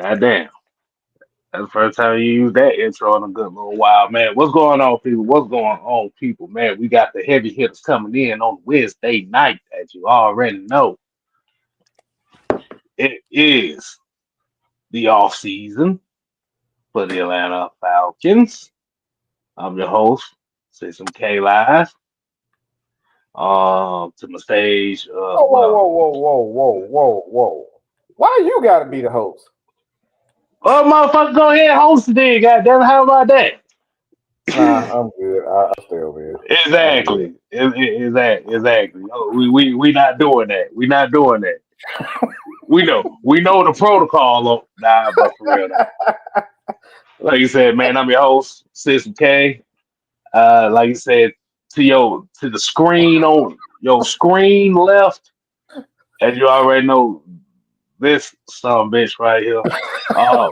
Goddamn. That's the first time you used that intro in a good little while, man. What's going on, people? What's going on, people? Man, we got the heavy hitters coming in on Wednesday night, as you already know. It is the off season for the Atlanta Falcons. I'm your host, System K Live. To my stage, Whoa, whoa, whoa, whoa, whoa, whoa, whoa, whoa. Why you gotta be the host? motherfucker, go ahead, host it then. Goddamn, how about that? Nah, I'm good. I'll stay over here. I'm good. Exactly. Oh, we not doing that. We not doing that. We know the protocol. Nah, but for real though. Like you said, man, I'm your host, System K. Like you said, to the screen on your screen left, as you already know, this some bitch right here. Uh,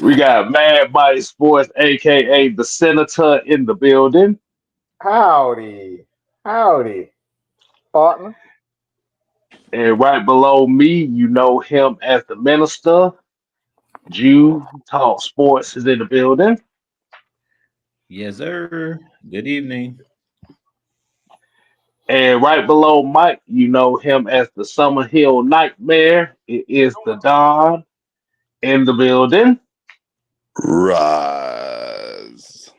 we got Mad Body Sports, aka the Senator, in the building. Howdy. Howdy, partner. And right below me, you know him as the minister. Jew Talk Sports is in the building. Yes, sir. Good evening. And right below Mike, you know him as the Summer Hill Nightmare. It is the Don in the building. Rise.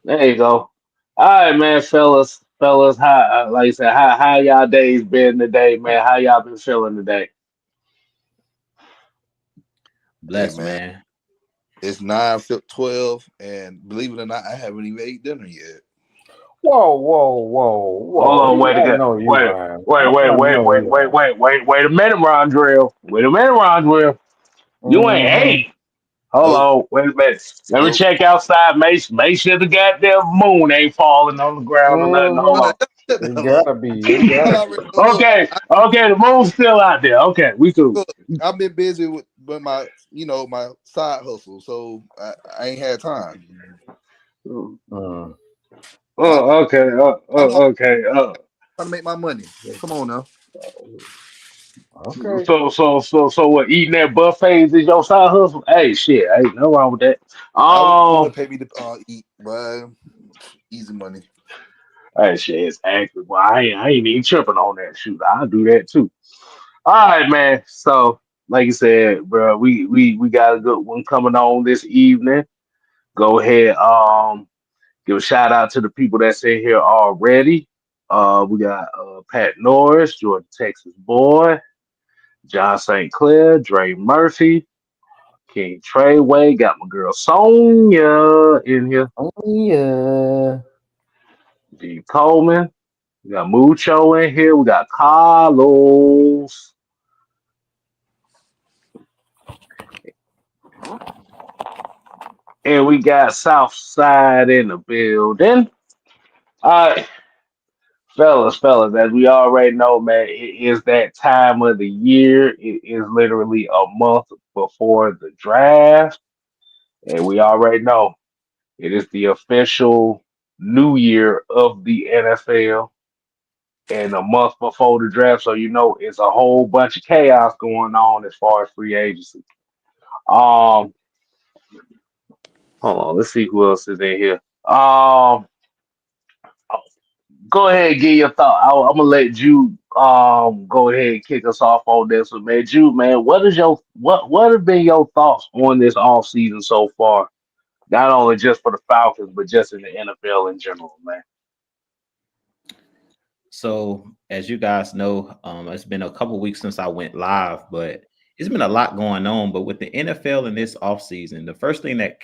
There you go. All right, man, fellas, how like you said, how y'all days been today, man? How y'all been feeling today? Hey Bless, man, man. it's 9:12, and believe it or not, I haven't even ate dinner yet. Whoa, whoa, whoa, Hold whoa. on, You wait I again. know you, Wait, man. wait, wait, I wait, know wait, you, wait, man. wait a minute, Ron Drill. Wait a minute, Ron Drill. You ain't Mm-hmm. ate. Hold Nope, on, wait a minute. Let me nope. check outside. Make sure the goddamn moon ain't falling on the ground or nothing. Hold Mm-hmm. Man, on. shut the You hell up. gotta be. You I gotta be. already know. Look, Okay, the moon's still out there. Okay, we cool. look, I've been busy with my, my side hustle, so I ain't had time. Mm. Okay, I'm all okay. trying to make my money. Come on now. Okay. So what? Eating that buffets is your side hustle? Hey, shit, ain't no wrong with that. I want to pay me to eat, but easy money. Hey, shit, it's actually. Well, I ain't even tripping on that. Shoot, I'll do that too. All right, man. So, like you said, bro, we got a good one coming on this evening. Go ahead, give a shout out to the people that's in here already. We got Pat Norris, Georgia, Texas boy, John St. Clair, Dre Murphy, King Treyway. Got my girl Sonia in here. Oh yeah. G Coleman. We got Mucho in here. We got Carlos. And we got Southside in the building. All right, fellas, as we already know, man, it is that time of the year. It is literally a month before the draft. And we already know it is the official new year of the NFL and a month before the draft. So, it's a whole bunch of chaos going on as far as free agency. Um, Hold on, let's see who else is in here. Go ahead and give your thought. I'm gonna let you go ahead and kick us off on this one, man. Jude, man, what have been your thoughts on this off season so far? Not only just for the Falcons, but just in the NFL in general, man. So, as you guys know, it's been a couple weeks since I went live, but it's been a lot going on. But with the NFL in this offseason, the first thing that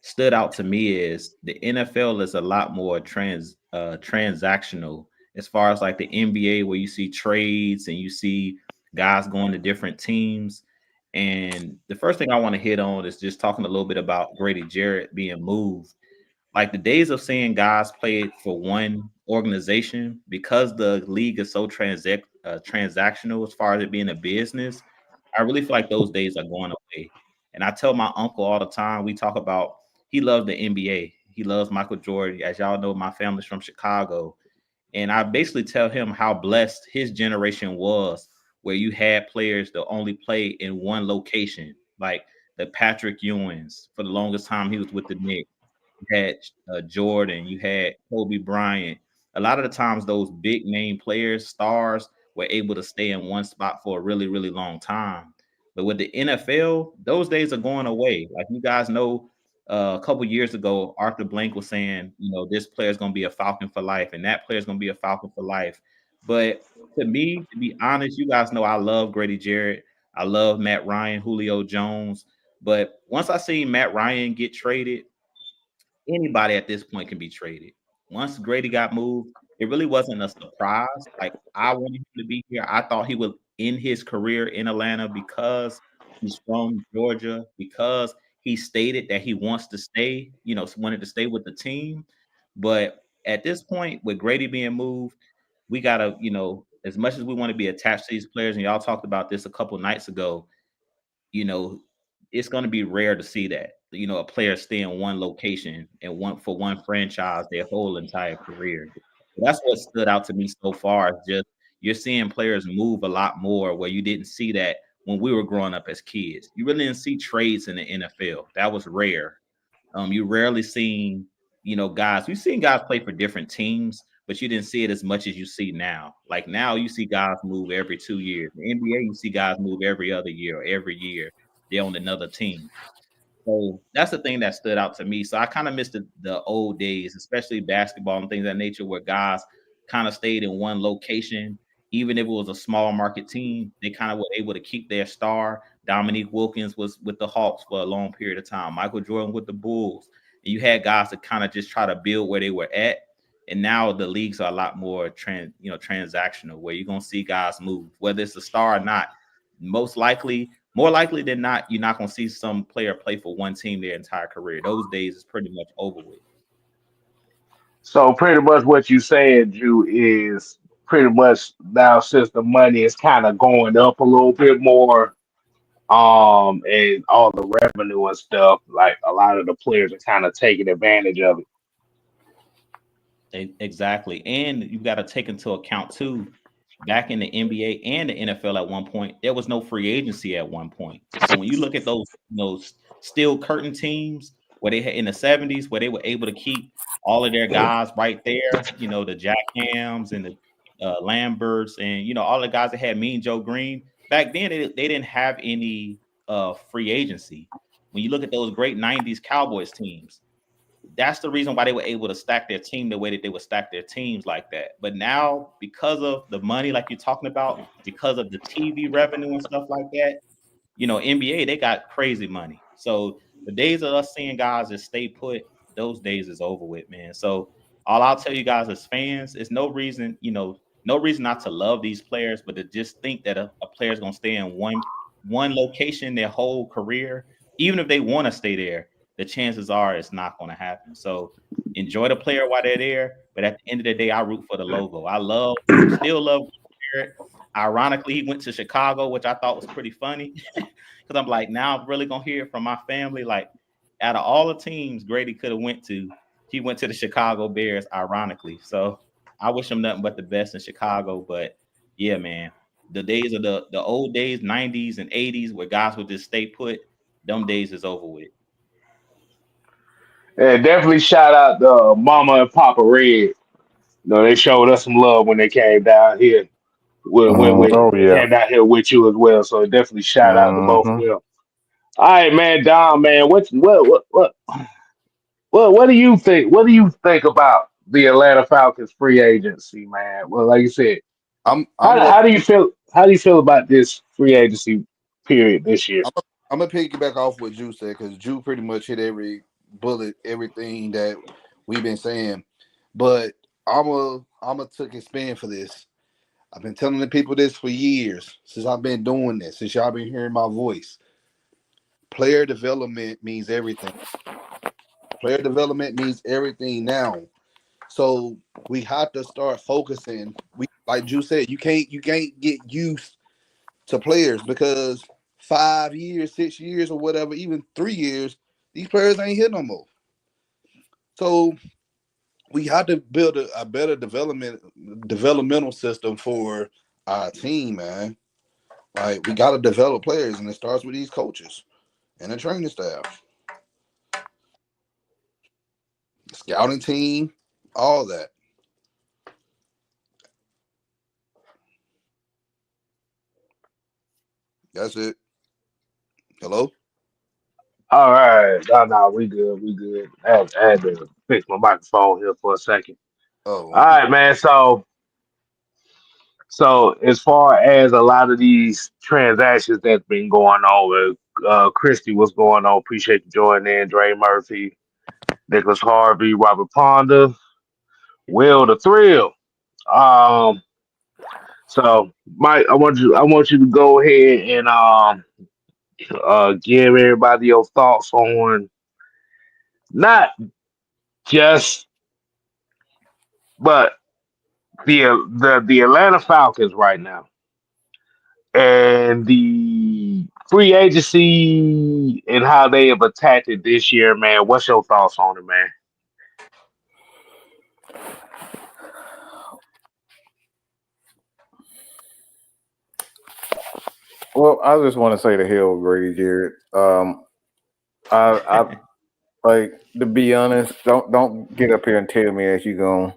stood out to me is the NFL is a lot more transactional as far as like the NBA, where you see trades and you see guys going to different teams. And the first thing I want to hit on is just talking a little bit about Grady Jarrett being moved. Like the days of seeing guys play for one organization, because the league is so transactional as far as it being a business, I really feel like those days are going away. And I tell my uncle all the time, we talk about, he loves the NBA. He loves Michael Jordan. As y'all know, my family's from Chicago. And I basically tell him how blessed his generation was where you had players that only play in one location, like the Patrick Ewings. For the longest time, he was with the Knicks. You had Jordan, you had Kobe Bryant. A lot of the times, those big name players, stars, were able to stay in one spot for a really, really long time. But with the NFL, those days are going away. Like you guys know, a couple years ago, Arthur Blank was saying, this player is going to be a Falcon for life, and that player is going to be a Falcon for life. But to me, to be honest, you guys know I love Grady Jarrett. I love Matt Ryan, Julio Jones. But once I seen Matt Ryan get traded, anybody at this point can be traded. Once Grady got moved, it really wasn't a surprise. Like I wanted him to be here. I thought he would end his career in Atlanta because he's from Georgia, because he stated that he wants to stay, wanted to stay with the team. But at this point, with Grady being moved, we gotta, as much as we want to be attached to these players, and y'all talked about this a couple nights ago, you know, it's going to be rare to see that, a player stay in one location and one franchise their whole entire career. That's what stood out to me so far. Is just you're seeing players move a lot more where you didn't see that when we were growing up as kids. You really didn't see trades in the NFL. That was rare. You rarely seen, guys. We've seen guys play for different teams, but you didn't see it as much as you see now. Like now, you see guys move every 2 years. In the NBA, you see guys move every other year or every year. They're on another team. So that's the thing that stood out to me. So I kind of missed the old days, especially basketball and things of that nature, where guys kind of stayed in one location. Even if it was a small market team, they kind of were able to keep their star. Dominique Wilkins was with the Hawks for a long period of time. Michael Jordan with the Bulls. And you had guys that kind of just try to build where they were at. And now the leagues are a lot more transactional, where you're gonna see guys move, whether it's a star or not. More likely than not, you're not going to see some player play for one team their entire career. Those days is pretty much over with. So pretty much what you saying, Drew, is pretty much now since the money is kind of going up a little bit more, and all the revenue and stuff, like a lot of the players are kind of taking advantage of it. Exactly. And you've got to take into account too, back in the NBA and the NFL at one point, there was no free agency at one point. So when you look at those steel curtain teams where they had in the 70s, where they were able to keep all of their guys right there, the Jack Hams and the Lamberts and all the guys that had Mean Joe Green. Back then they didn't have any free agency. When you look at those great 90s Cowboys teams, that's the reason why they were able to stack their team the way that they would stack their teams like that. But now, because of the money, like you're talking about, because of the TV revenue and stuff like that, NBA, they got crazy money. So the days of us seeing guys that stay put, those days is over with, man. So all I'll tell you guys as fans is no reason not to love these players, but to just think that a player is gonna stay in one location their whole career, even if they want to stay there, the chances are it's not gonna happen. So enjoy the player while they're there. But at the end of the day, I root for the logo. Still love Jarrett. Ironically, he went to Chicago, which I thought was pretty funny. Because I'm like, now I'm really gonna hear it from my family. Like, out of all the teams Grady could have went to, he went to the Chicago Bears, ironically. So I wish him nothing but the best in Chicago. But yeah, man, the days of the old days, 90s and 80s, where guys would just stay put, them days is over with. And definitely shout out to Mama and Papa Red. They showed us some love when they came down here. Oh yeah. Came down here with you as well. So definitely shout out to both of Hmm. them. All right, man, Don, man, what do you think? What do you think about the Atlanta Falcons free agency, man? Well, like you said, I'm gonna how do you feel? How do you feel about this free agency period this year? I'm gonna piggyback off what Drew said because Drew pretty much hit every bullet, everything that we've been saying. But I'm a took a spin for this. I've been telling the people this for years since I've been doing this, since y'all been hearing my voice. Player development means everything. Player development means everything now. So we have to start focusing. We like Drew said, you can't get used to players because 5 years, 6 years, or whatever, even 3 years, these players ain't here no more. So we have to build a better developmental system for our team, man. Like we got to develop players, and it starts with these coaches and the training staff, scouting team, all that. That's it. Hello? All right. No, we good. We good. I had to fix my microphone here for a second. Oh, All right, man. So as far as a lot of these transactions that's been going on with Christie, what's going on? Appreciate you joining in. Dre Murphy, Nicholas Harvey, Robert Ponda, Will the Thrill. Um, so Mike, I want you to go ahead and give everybody your thoughts on not just but the Atlanta Falcons right now and the free agency and how they have attacked it this year, man. What's your thoughts on it, man? Well, I just want to say to hell, Grady Jarrett. I like to be honest. Don't get up here and tell me that you're gonna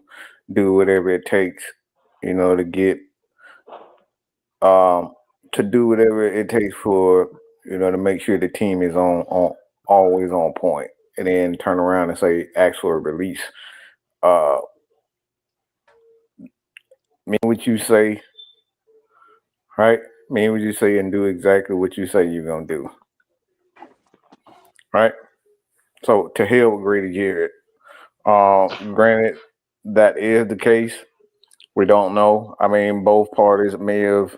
do whatever it takes, to get um to do whatever it takes for to make sure the team is on always on point, and then turn around and say ask for a release. Uh, mean what you say, right? Mean what you say, and do exactly what you say you're gonna do, right? So to hell with Grady Jarrett. Granted, that is the case. We don't know. I mean, both parties may have,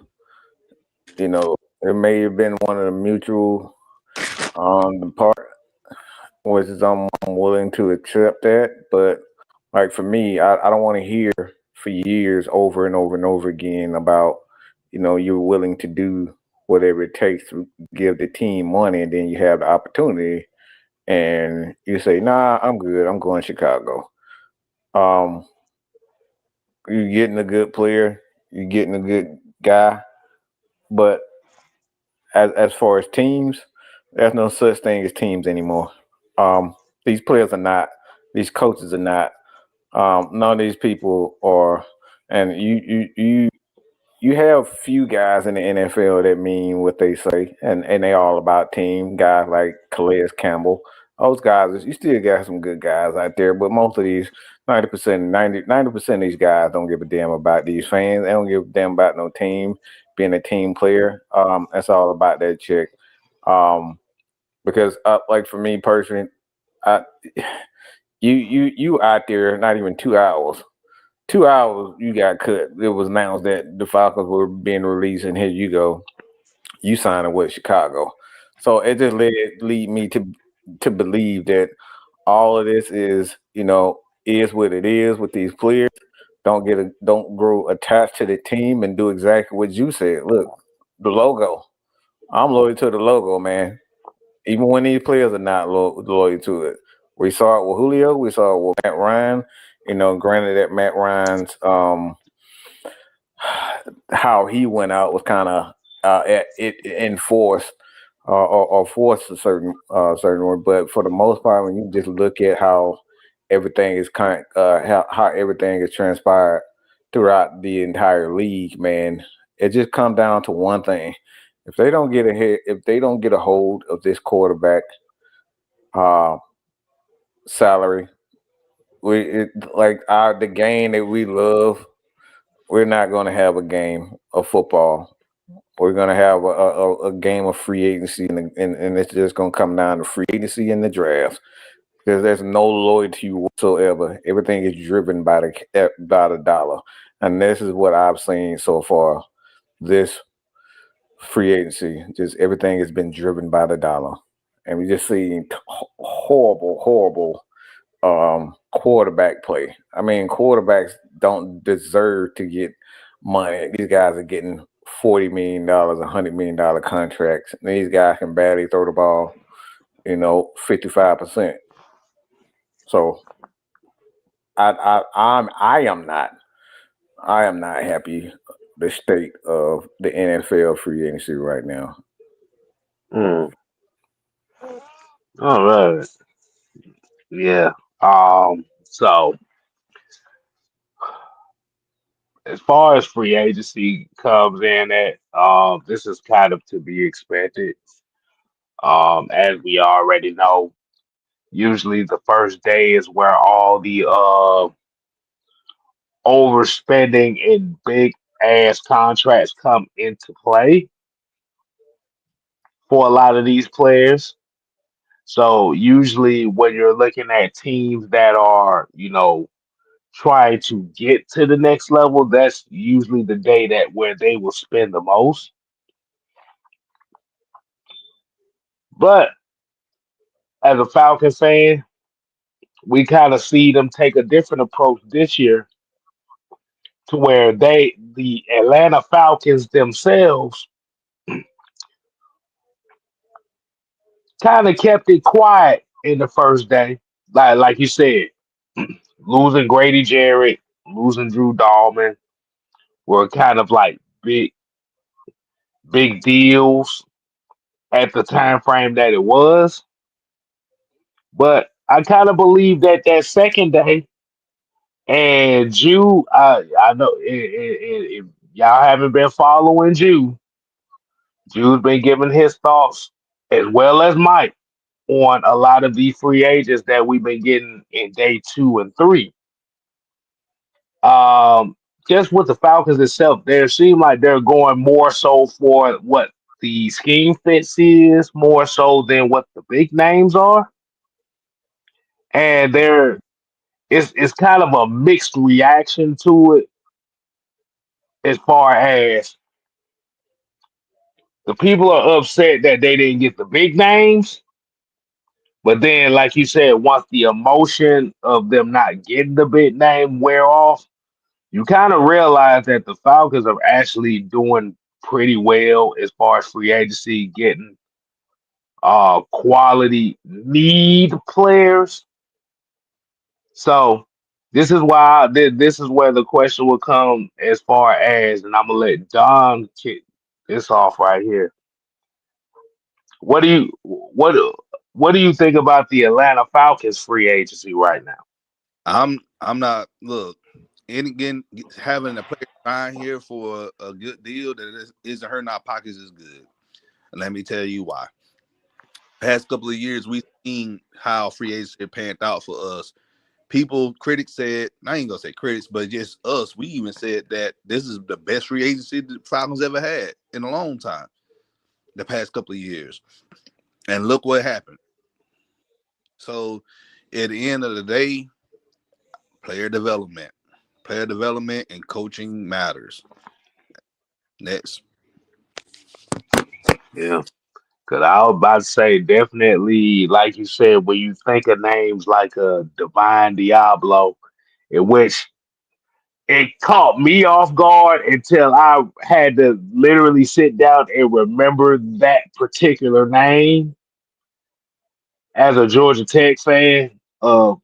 it may have been one of the mutual the part which is I'm willing to accept that. But like for me, I don't want to hear for years over and over and over again about, you're willing to do whatever it takes to give the team money, and then you have the opportunity and you say, nah, I'm good. I'm going to Chicago. Um, you're getting a good player, you're getting a good guy, but as far as teams, there's no such thing as teams anymore. Um, these players are not, these coaches are not. None of these people are, and you have few guys in the NFL that mean what they say, and they all about team. Guys like Calais Campbell, those guys. You still got some good guys out there, but most of these 90%, 90% of these guys don't give a damn about these fans. They don't give a damn about no team, being a team player. That's all about that chick. Um, because like for me personally, I, you out there not even 2 hours. 2 hours you got cut. It was announced that the Falcons were being released, and here you go. You signing with Chicago. So it just lead me to believe that all of this is what it is with these players. Don't grow attached to the team and do exactly what you said. Look, the logo. I'm loyal to the logo, man. Even when these players are not loyal to it. We saw it with Julio. We saw it with Matt Ryan. Granted that Matt Ryan's how he went out was kind of it enforced or forced a certain one. But for the most part, when you just look at how everything is how everything is transpired throughout the entire league, man, it just comes down to one thing: if they don't get a hold of this quarterback uh, salary, the game that we love, we're not going to have a game of football. We're going to have a game of free agency, and it's just going to come down to free agency and the draft, because there's no loyalty whatsoever. Everything is driven by the dollar, and this is what I've seen so far. This free agency, just everything has been driven by the dollar, and we just see horrible quarterback play. I mean, quarterbacks don't deserve to get money. These guys are getting $40 million, $100 million contracts. And these guys can barely throw the ball, 55%. So I am not happy the state of the NFL free agency right now. Mm. All right. Yeah. So as far as free agency comes in, at this is kind of to be expected. As we already know, usually the first day is where all the overspending and big ass contracts come into play for a lot of these players. So usually when you're looking at teams that are, trying to get to the next level, that's usually the day that where they will spend the most. But as a Falcon fan, we kind of see them take a different approach this year to where the Atlanta Falcons themselves, kind of kept it quiet in the first day. Like you said, losing Grady Jarrett, losing Drew Dalman were kind of like big deals at the time frame that it was. But I kind of believe that that second day, and Jew, I know if y'all haven't been following Jew's been giving his thoughts as well as Mike on a lot of the free agents that we've been getting in day 2 and 3. Um, just with the Falcons itself, they seem like they're going more so for what the scheme fits is, more so than what the big names are. And it's kind of a mixed reaction to it as far as the people are upset that they didn't get the big names. But then, like you said, once the emotion of them not getting the big name wear off, you kind of realize that the Falcons are actually doing pretty well as far as free agency, getting quality need players. So this is where the question will come as far as, and I'm gonna let Don kick this off right here. What do you think about the Atlanta Falcons free agency right now? I'm not look. And again, having a player sign here for a good deal that isn't hurting our pockets is good. And let me tell you why. Past couple of years, we've seen how free agency panned out for us. People, critics said, I ain't gonna say critics, but just us. We even said that this is the best free agency the Falcons ever had in a long time. The past couple of years, and look what happened. So, at the end of the day, player development, and coaching matters. Next. Yeah. Because I was about to say, definitely, like you said, when you think of names like Divine Diablo, in which it caught me off guard until I had to literally sit down and remember that particular name as a Georgia Tech fan of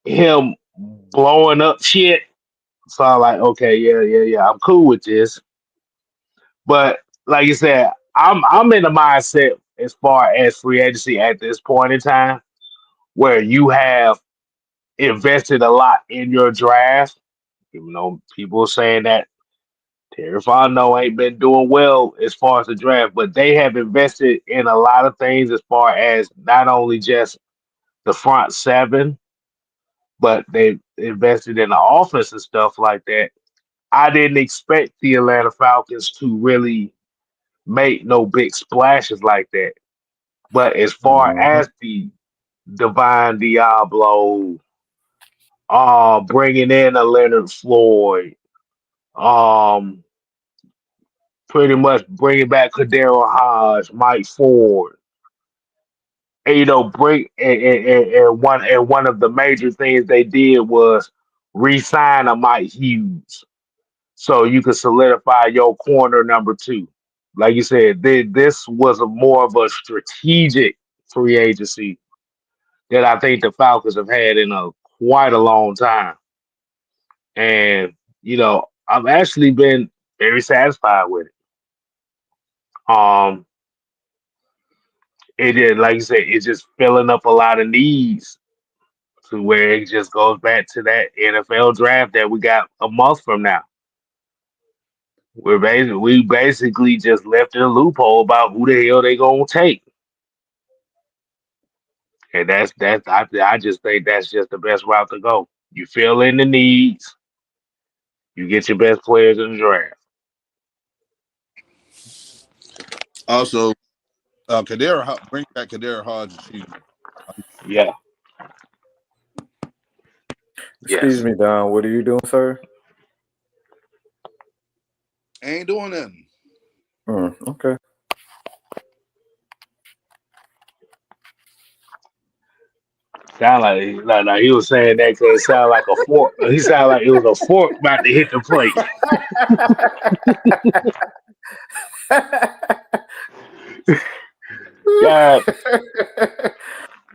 him blowing up shit. So I'm like, okay, yeah, I'm cool with this. But like you said, I'm in the mindset as far as free agency at this point in time where you have invested a lot in your draft, even though people are saying that Terry Fontenot ain't been doing well as far as the draft, but they have invested in a lot of things as far as not only just the front seven, but they invested in the offense and stuff like that. I didn't expect the Atlanta Falcons to really make no big splashes like that. But as far Mm-hmm. as the Divine Diablo, bringing in a Leonard Floyd, um, pretty much bringing back Kadero Hodge, Mike Ford, and, bring and one of the major things they did was re-sign a Mike Hughes, so you could solidify your corner number 2. Like you said, this was a more of a strategic free agency that I think the Falcons have had in a quite a long time. And I've actually been very satisfied with it. It did, like you said, it's just filling up a lot of needs to where it just goes back to that NFL draft that we got a month from now. We basically just left in a loophole about who the hell they gonna take, and I just think that's just the best route to go. You fill in the needs, you get your best players in the draft. Also, bring back Kadera Hodges. Yeah. Excuse Yes. me, Don. What are you doing, sir? Ain't doing nothing. Okay. Sound like he was saying that because it sounded like a fork. He sounded like it was a fork about to hit the plate.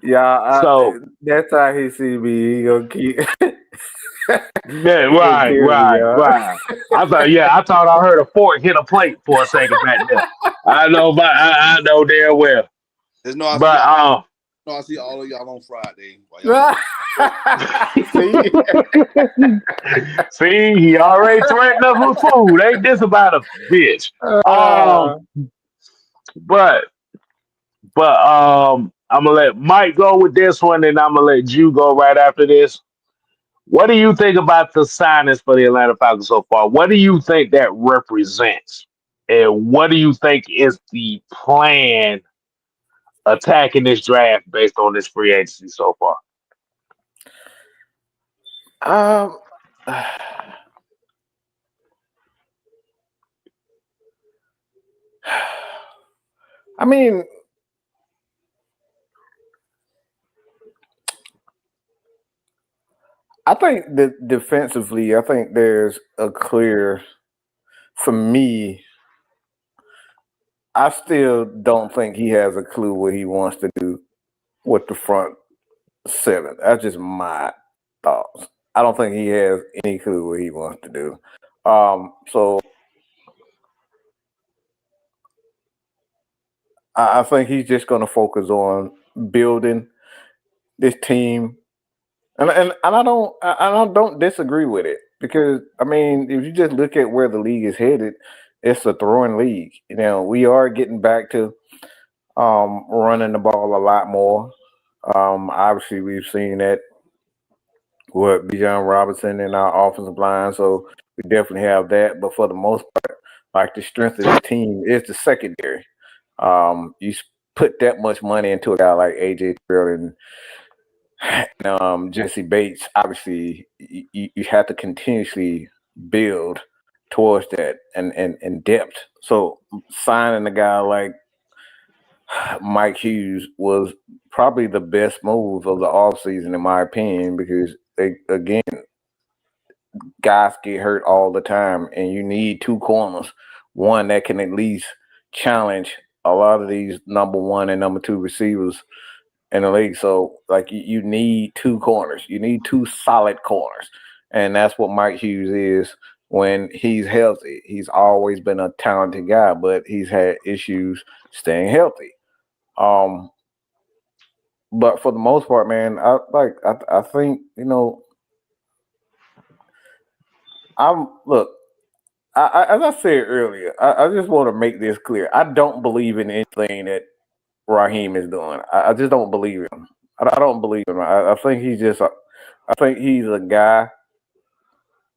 Yeah. So That's how he see me. He gonna keep. yeah, He gonna kill me, y'all. right. I thought I heard a fork hit a plate for a second back there. I know, but I know damn well. There's no, I see, But I see all of y'all on Friday. see, he already threatened us with food. Ain't this about a bitch? But I'm gonna let Mike go with this one, and I'm gonna let you go right after this. What do you think about the signings for the Atlanta Falcons so far? What do you think that represents? And what do you think is the plan attacking this draft based on this free agency so far? I mean, I think that defensively, I think there's a clear, for me, I still don't think he has a clue what he wants to do with the front seven. That's just my thoughts. I don't think he has any clue what he wants to do. So I think he's just going to focus on building this team, and I don't disagree with it, because I mean, if you just look at where the league is headed, it's a throwing league. You know, we are getting back to running the ball a lot more. Obviously, we've seen that with Bijan Robinson in our offensive line, so we definitely have that. But for the most part, like, the strength of the team is the secondary. You put that much money into a guy like AJ Terrell and Jesse Bates. Obviously, you have to continuously build towards that and depth. So signing a guy like Mike Hughes was probably the best move of the offseason, in my opinion, because again, guys get hurt all the time, and you need two corners, one that can at least challenge a lot of these number one and number two receivers in the league. So, like, you need two corners. You need two solid corners, and that's what Mike Hughes is when he's healthy. He's always been a talented guy, but he's had issues staying healthy. But for the most part, man, I think, you know, as I said earlier, I just want to make this clear. I don't believe in anything that Raheem is doing. I just don't believe him. I don't believe him. I think I think he's a guy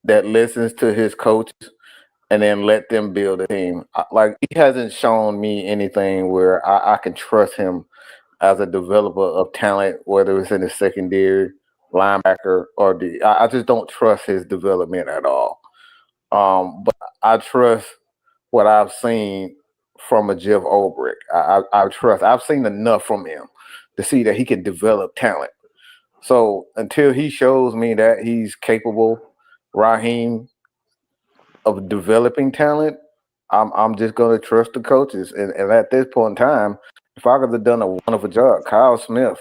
that listens to his coaches and then let them build a team. Like, he hasn't shown me anything where I can trust him as a developer of talent, whether it's in the secondary, linebacker, or I just don't trust his development at all. But I trust what I've seen from a Jeff Ulbrich. I trust. I've seen enough from him to see that he can develop talent. So until he shows me that he's capable, Raheem, of developing talent, I'm just going to trust the coaches. And at this point in time, if I could have done a wonderful job, Kyle Smith,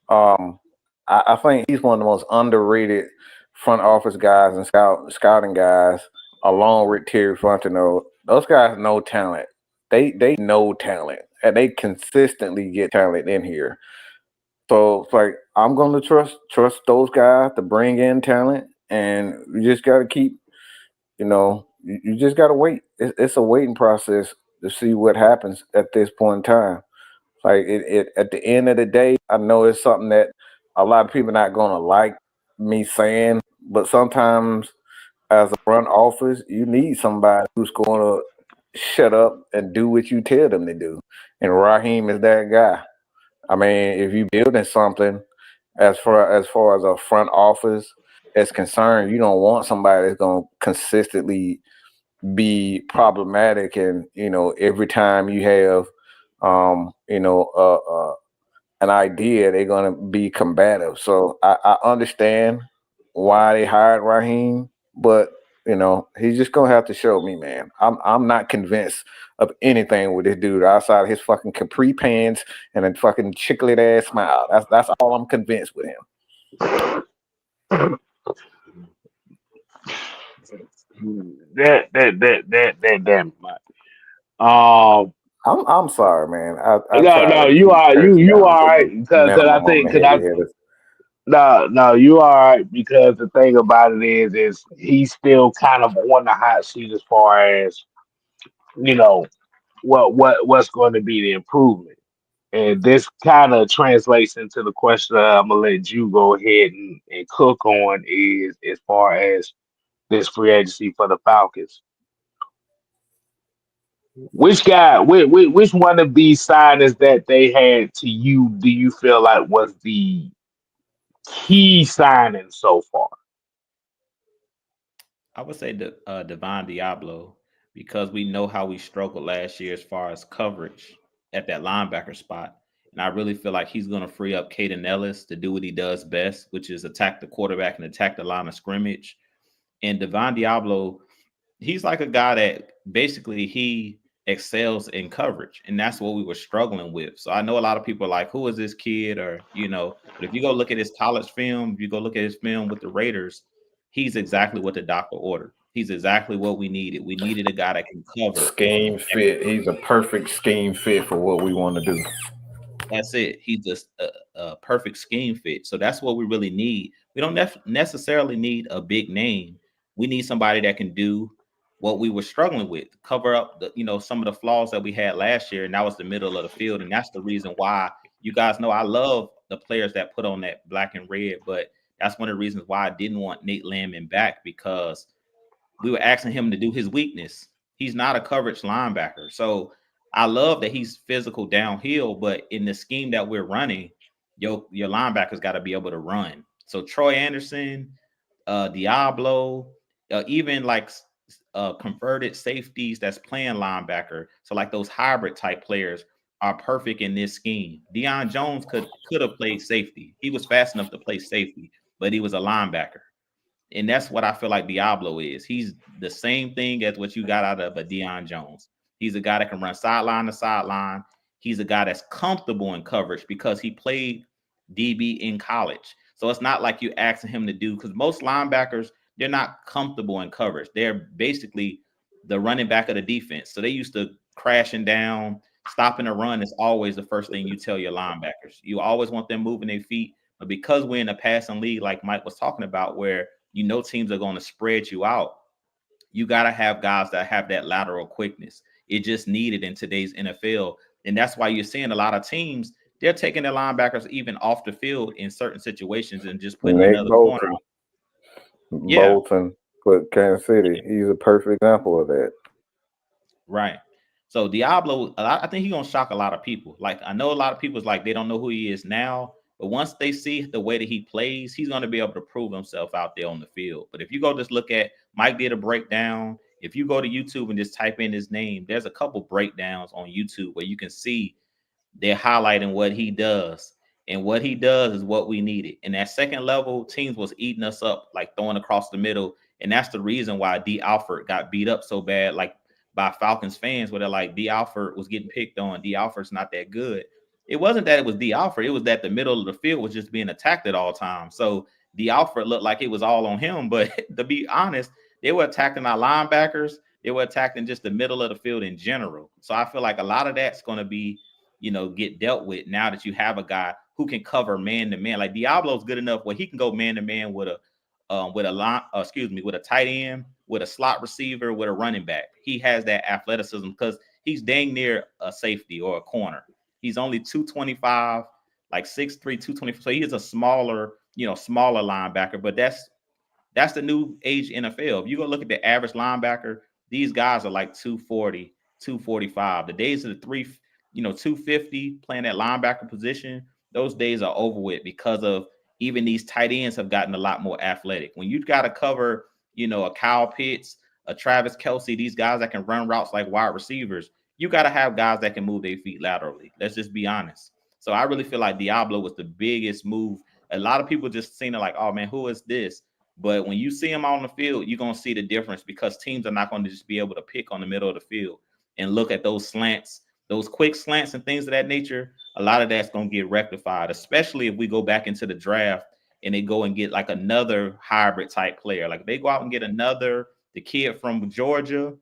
I think he's one of the most underrated front office guys and scouting guys along with Terry Fontenot, those guys know talent. They know talent, and they consistently get talent in here. So it's like I'm gonna trust those guys to bring in talent, and you just gotta keep, you just gotta wait. It's a waiting process to see what happens at this point in time. Like it at the end of the day, I know it's something that a lot of people not gonna like me saying, but sometimes as a front office, you need somebody who's gonna shut up and do what you tell them to do. And Raheem is that guy. I mean, if you building something as far as a front office is concerned, you don't want somebody that's gonna consistently be problematic, and every time you have um you know uh, uh an idea, they're gonna be combative. So I understand why they hired Raheem, but he's just gonna have to show me, man. I'm not convinced of anything with this dude outside of his fucking capri pants and a fucking chiclet ass smile. That's all I'm convinced with him. That damn much. Um, I'm sorry, man. I no, try no, to you keep are curse you down all to right the because I minimum on think the because heavy hitters. no, you all right because the thing about it is he's still kind of on the hot seat as far as you know what's going to be the improvement. And this kind of translates into the question I'm gonna let you go ahead and cook on is as far as this free agency for the Falcons. Which guy, which one of these signings that they had to you do you feel like was the key signing so far? I would say Devin Diablo, because we know how we struggled last year as far as coverage at that linebacker spot. And I really feel like he's going to free up Caden Ellis to do what he does best, which is attack the quarterback and attack the line of scrimmage. And Devin Diablo, he's like a guy that basically he excels in coverage, and that's what we were struggling with. So I know a lot of people are like, who is this kid? But if you go look at his college film, if you go look at his film with the Raiders, he's exactly what the doctor ordered. He's exactly what we needed. We needed a guy that can cover. Scheme fit. He's a perfect scheme fit for what we want to do. That's it. He's just a perfect scheme fit. So that's what we really need. We don't necessarily need a big name. We need somebody that can do what we were struggling with, cover up some of the flaws that we had last year, and that was the middle of the field. And that's the reason why you guys know I love the players that put on that black and red, but that's one of the reasons why I didn't want Nate Landman back, because we were asking him to do his weakness. He's not a coverage linebacker. So I love that he's physical downhill, but in the scheme that we're running, your linebackers got to be able to run. So Troy Anderson, Deablo, even like converted safeties that's playing linebacker. So like those hybrid type players are perfect in this scheme. Deion Jones could have played safety. He was fast enough to play safety, but he was a linebacker. And that's what I feel like Deablo is. He's the same thing as what you got out of a Deion Jones. He's a guy that can run sideline to sideline. He's a guy that's comfortable in coverage because he played DB in college. So it's not like you asking him to do, because most linebackers, they're not comfortable in coverage. They're basically the running back of the defense. So they used to crashing down, stopping a run is always the first thing you tell your linebackers. You always want them moving their feet. But because we're in a passing league, like Mike was talking about, where teams are going to spread you out, you got to have guys that have that lateral quickness. It just needed in today's NFL. And that's why you're seeing a lot of teams, they're taking their linebackers even off the field in certain situations and just putting Nick another corner Bolton. out. Yeah, Bolton for Kansas City. He's a perfect example of that. right. So Deablo, I think he's gonna shock a lot of people. Like, I know a lot of people's like they don't know who he is now, but once they see the way that he plays, he's gonna be able to prove himself out there on the field. But if you go just look at Mike did a breakdown. If you go to YouTube and just type in his name, there's a couple breakdowns on YouTube where you can see they're highlighting what he does. And what he does is what we needed. And that second level, teams was eating us up, like throwing across the middle. And that's the reason why D. Alford got beat up so bad, like by Falcons fans, where they're like, D. Alford was getting picked on. D. Alford's not that good. It wasn't that it was D. Alford. It was that the middle of the field was just being attacked at all times. So D. Alford looked like it was all on him. But to be honest, They were attacking our linebackers. They were attacking just the middle of the field in general. So I feel like a lot of that's going to be, get dealt with now that you have a guy who can cover man to man. Like Diablo's good enough where he can go man to man with a tight end, with a slot receiver, with a running back. He has that athleticism because he's dang near a safety or a corner. He's only 225, like 6'3", 224. So he is a smaller linebacker, but that's the new age NFL. If you go look at the average linebacker, these guys are like 240, 245. The days of the 250 playing that linebacker position, those days are over with because of even these tight ends have gotten a lot more athletic. When you've got to cover, a Kyle Pitts, a Travis Kelce, these guys that can run routes like wide receivers, you got to have guys that can move their feet laterally. Let's just be honest. So I really feel like Deablo was the biggest move. A lot of people just seen it like, oh man, who is this? But when you see him on the field, you're going to see the difference because teams are not going to just be able to pick on the middle of the field and look at those slants, those quick slants and things of that nature. A lot of that's going to get rectified, especially if we go back into the draft and they go and get like another hybrid type player. Like they go out and get the kid from Georgia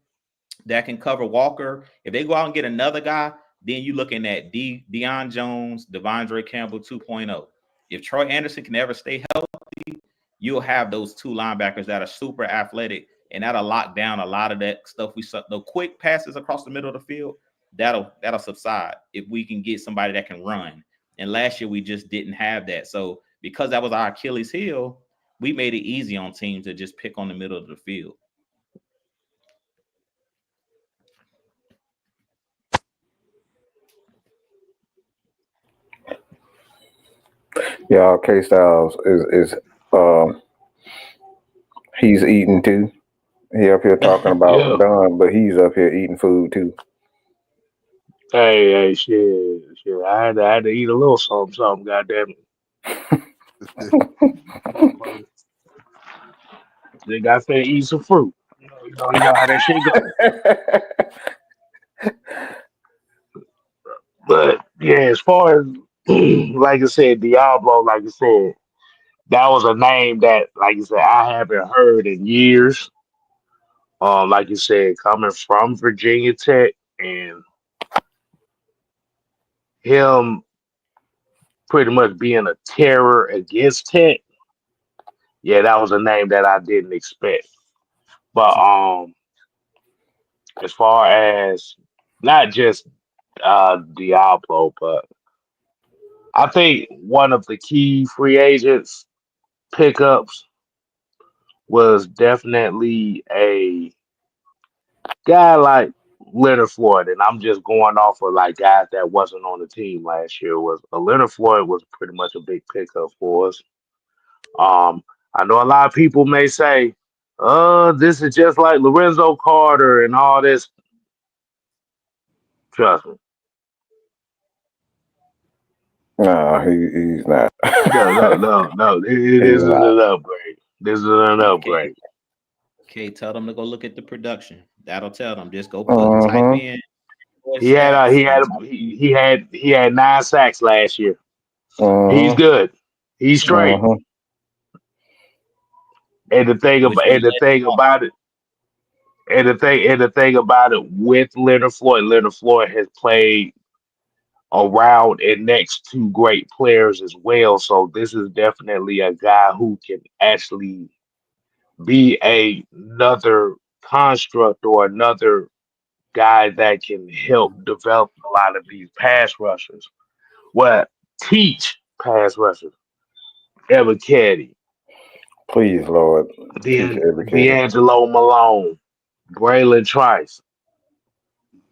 that can cover Walker. If they go out and get another guy, then you're looking at Deion Jones, Devondre Campbell 2.0. If Troy Anderson can ever stay healthy, you'll have those two linebackers that are super athletic, and that'll lock down a lot of that stuff. The quick passes across the middle of the field, that'll subside if we can get somebody that can run. And last year we just didn't have that. So because that was our Achilles heel, we made it easy on teams to just pick on the middle of the field. Yeah, K Styles is he's eating too. He up here talking about Yeah. done, but he's up here eating food too. Hey, shit. I had to eat a little something. Goddamn it. They got to eat some fruit. You know how that shit go. But yeah, as far as like I said, Diablo, like I said, that was a name that, like I said, I haven't heard in years. Like you said, coming from Virginia Tech and him pretty much being a terror against Tech. Yeah, that was a name that I didn't expect. But as far as not just Diablo, but I think one of the key free agents pickups was definitely a guy like Leonard Floyd, and I'm just going off of like guys that wasn't on the team last year. Was Leonard Floyd was pretty much a big pickup for us. I know a lot of people may say, this is just like Lorenzo Carter and all this." Trust me, No, he's not. no. This He's is not. an upgrade. This is an upgrade. Okay, tell them to go look at the production. That'll tell them. Just go type Mm-hmm. in He had stats and he had 9 sacks last year. He's Mm-hmm. good. He's straight. Mm-hmm. And the thing which about we let and the thing about it with Leonard Floyd has played around and next to great players as well. So this is definitely a guy who can actually be another construct or another guy that can help develop a lot of these pass rushers. Well, teach pass rushers. Evan Caddy, Please, Lord, teach every kid. D'Angelo Malone, Braylon Trice.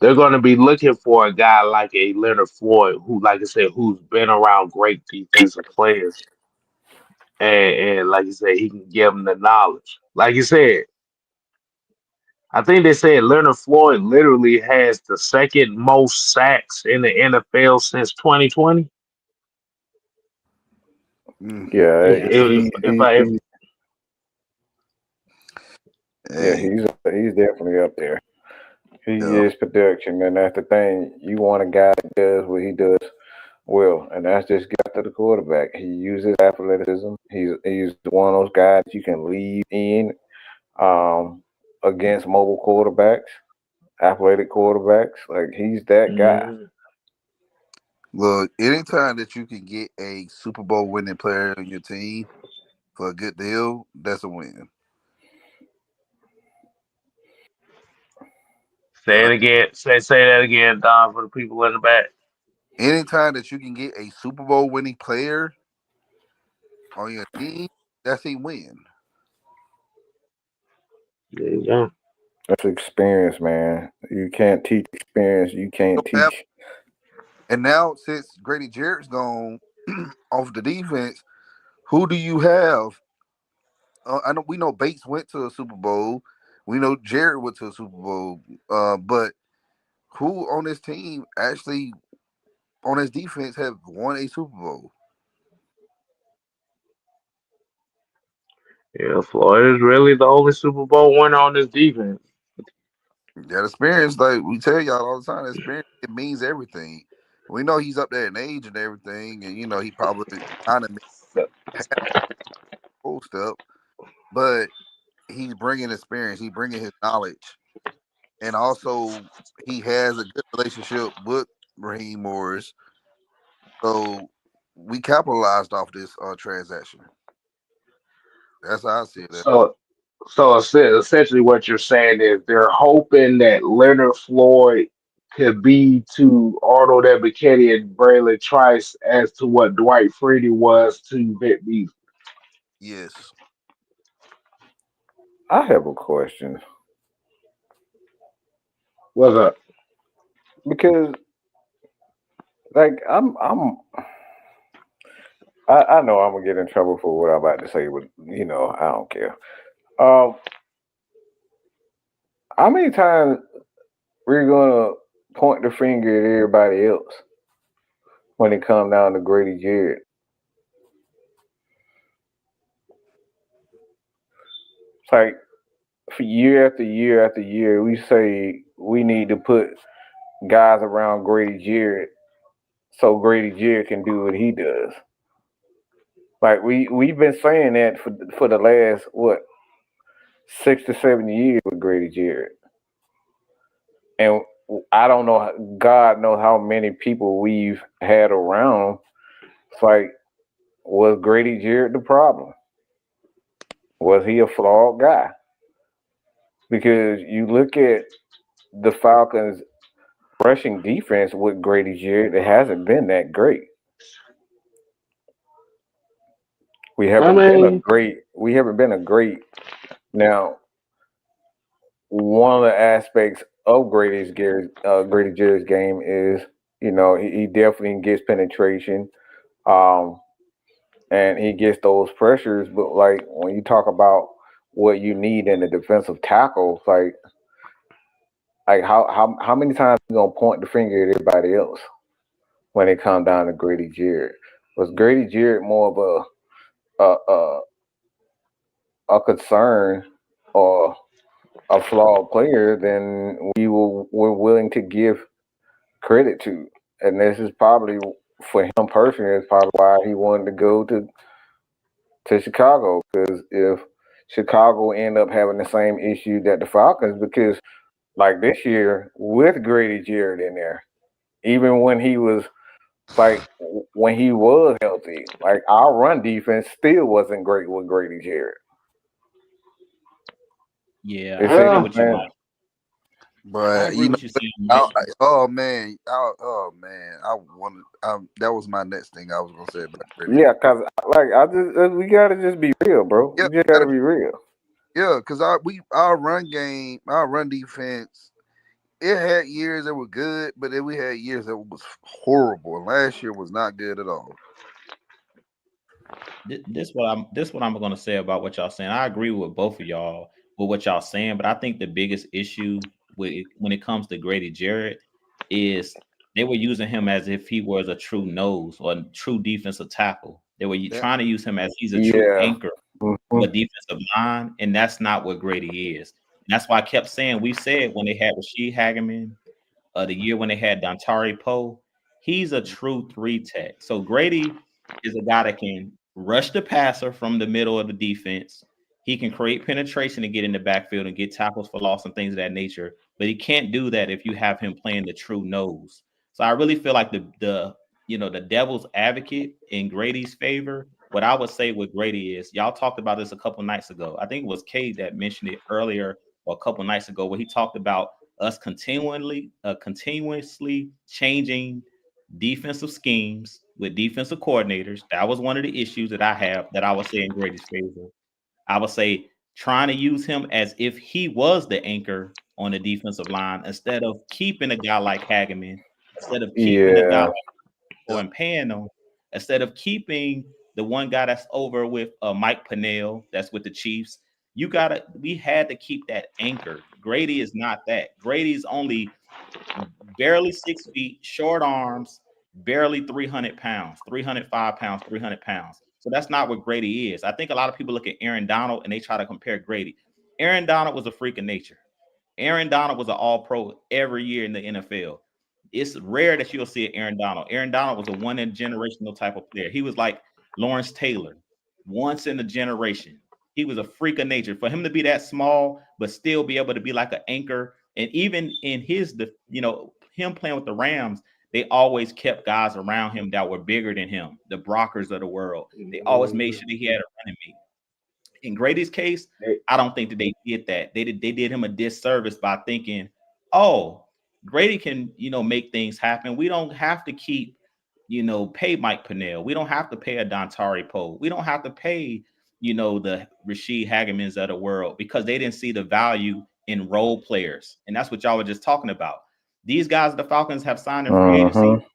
They're going to be looking for a guy like a Leonard Floyd, who, like I said, who's been around great defensive players, and like I said, he can give them the knowledge. Like you said, I think they said Leonard Floyd literally has the second most sacks in the NFL since 2020. Yeah, yeah. If yeah, Hey, he's definitely up there. He yeah. is production, and that's the thing. You want a guy that does what he does well, and that's just get to the quarterback. He uses athleticism. He's one of those guys you can leave in. against mobile quarterbacks, athletic quarterbacks. Like he's that guy. Mhm. Look, anytime that you can get a Super Bowl winning player on your team for a good deal, that's a win. Say it again. Say that again, Don, for the people in the back. Anytime that you can get a Super Bowl winning player on your team, that's a win. There you go. That's experience, man. You can't teach experience. You can't Don't have, teach. and now since Grady Jarrett's gone off the defense, who do you have? I know we know Bates went to a Super Bowl. We know Jarrett went to a Super Bowl. But who on this team actually on his defense have won a Super Bowl? Yeah, Floyd is really the only Super Bowl winner on this defense. That experience, like we tell y'all all the time, that experience it means everything. We know he's up there in age and everything, and he probably kind of had a full step, but he's bringing experience, he's bringing his knowledge, and also he has a good relationship with Raheem Morris. So we capitalized off this transaction. That's how I see it. So, essentially, what you're saying is they're hoping that Leonard Floyd could be to Arnold Ebiketie and Braylon Trice as to what Dwight Freeney was to Vic Beasley. Yes. I have a question What's up? because, like, I know I'm gonna get in trouble for what I'm about to say, but I don't care. Um, how many times we're gonna point the finger at everybody else when it comes down to Grady Jarrett? It's like for year after year after year, we say we need to put guys around Grady Jarrett so Grady Jarrett can do what he does. Like we've been saying that for the last what 6 to 7 years with Grady Jarrett, and I don't know. God knows how many people we've had around. It's like, was Grady Jarrett the problem? Was he a flawed guy? Because you look at the Falcons' rushing defense with Grady Jarrett, it hasn't been that great. We I haven't been a mean, great. We haven't been a great. Now, one of the aspects of Grady Jarrett's game is, he definitely gets penetration, um, and he gets those pressures. But like when you talk about what you need in a defensive tackle, like how many times you gonna point the finger at everybody else when it comes down to Grady Jarrett? Was Grady Jarrett more of a concern or a flawed player than were willing to give credit to? And this is probably for him personally. It's probably why he wanted to go to Chicago, because if Chicago end up having the same issue that the Falcons, because like this year with Grady Jarrett in there, even when he was healthy, like our run defense still wasn't great with Grady Jarrett. Yeah, You I see agree what yeah, I'm with you, saying? Mike. I But agree with you, Sam. oh man, I wanted. That was my next thing I was gonna say about Grady. Yeah, cause like I just we gotta just be real, bro. Yeah, We just gotta gotta be, be real. yeah, because our run game, our run defense, it had years that were good, but then we had years that was horrible. And last year was not good at all. This what I'm gonna say about what y'all saying. I agree with both of y'all with what y'all saying, but I think the biggest issue when it comes to Grady Jarrett is they were using him as if he was a true nose or a true defensive tackle. They were That trying to use him as he's a true Yeah. anchor of Mhm. a defensive line, and that's not what Grady is. And that's why I kept saying we said when they had Rasheed Hageman, the year when they had Dontari Poe, he's a true three tech. So Grady is a guy that can rush the passer from the middle of the defense. He can create penetration and get in the backfield and get tackles for loss and things of that nature. But he can't do that if you have him playing the true nose. So I really feel like the devil's advocate in Grady's favor. What I would say with Grady is, y'all talked about this a couple nights ago. I think it was Kate that mentioned it earlier or a couple nights ago, where he talked about us continuously changing defensive schemes with defensive coordinators. That was one of the issues that I have that I would say in Grady's favor. I would say trying to use him as if he was the anchor on the defensive line instead of keeping a guy like Hageman, instead of keeping a guy Yeah, like and paying them, instead of keeping the one guy that's over with Mike Pennell, that's with the Chiefs. We had to keep that anchor. Grady is not that. Grady's only barely 6 feet, short arms, barely 300 pounds, 305 pounds, 300 pounds. So that's not what Grady is. I think a lot of people look at Aaron Donald and they try to compare Grady. Aaron Donald was a freak of nature. Aaron Donald was an all-pro every year in the NFL. It's rare that you'll see an Aaron Donald. Aaron Donald was a one-in-generational type of player. He was like Lawrence Taylor, once in a generation. He was a freak of nature. For him to be that small, but still be able to be like an anchor, and even in him playing with the Rams, they always kept guys around him that were bigger than him, the Brockers of the world. They always made sure that he had a running mate. In Grady's case, I don't think that they did that. They did him a disservice by thinking, oh, Grady can, make things happen. We don't have to keep, pay Mike Pennell. We don't have to pay a Dontari Poe. We don't have to pay, the Rashid Hagemans of the world, because they didn't see the value in role players. And that's what y'all were just talking about. These guys the Falcons have signed in free agency.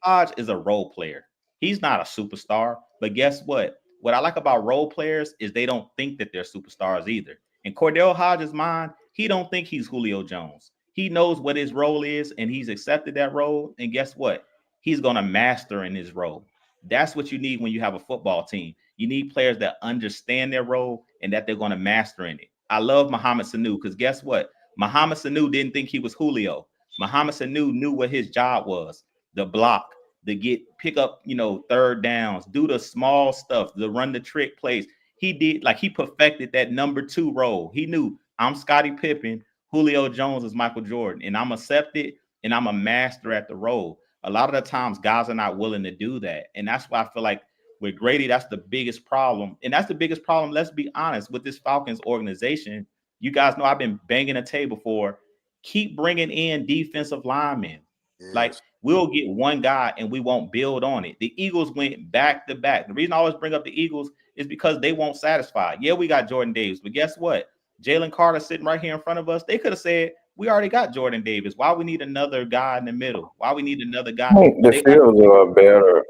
Hodge is a role player. He's not a superstar, but guess what? What I like about role players is they don't think that they're superstars either. In Cordell Hodge's mind, he don't think he's Julio Jones. He knows what his role is, and he's accepted that role. And guess what? He's going to master in his role. That's what you need when you have a football team. You need players that understand their role and that they're going to master in it. I love Mohamed Sanu because guess what? Mohamed Sanu didn't think he was Julio. Mohamed Sanu knew what his job was: the block, to pick up, third downs, do the small stuff, the run the trick plays. He perfected that number 2 role. He knew, I'm Scottie Pippen, Julio Jones is Michael Jordan, and I'm accepted and I'm a master at the role. A lot of the times guys are not willing to do that. And that's why I feel like with Grady, that's the biggest problem. And that's the biggest problem, let's be honest, with this Falcons organization. You guys know I've been banging a table for keep bringing in defensive linemen. Yes. Like, we'll get one guy and we won't build on it. The Eagles went back to back. The reason I always bring up the Eagles is because they won't satisfy. Yeah, we got Jordan Davis, but guess what? Jalen Carter sitting right here in front of us. They could have said, we already got Jordan Davis. Why we need another guy in the middle? Why we need another guy? I think the Steelers are better.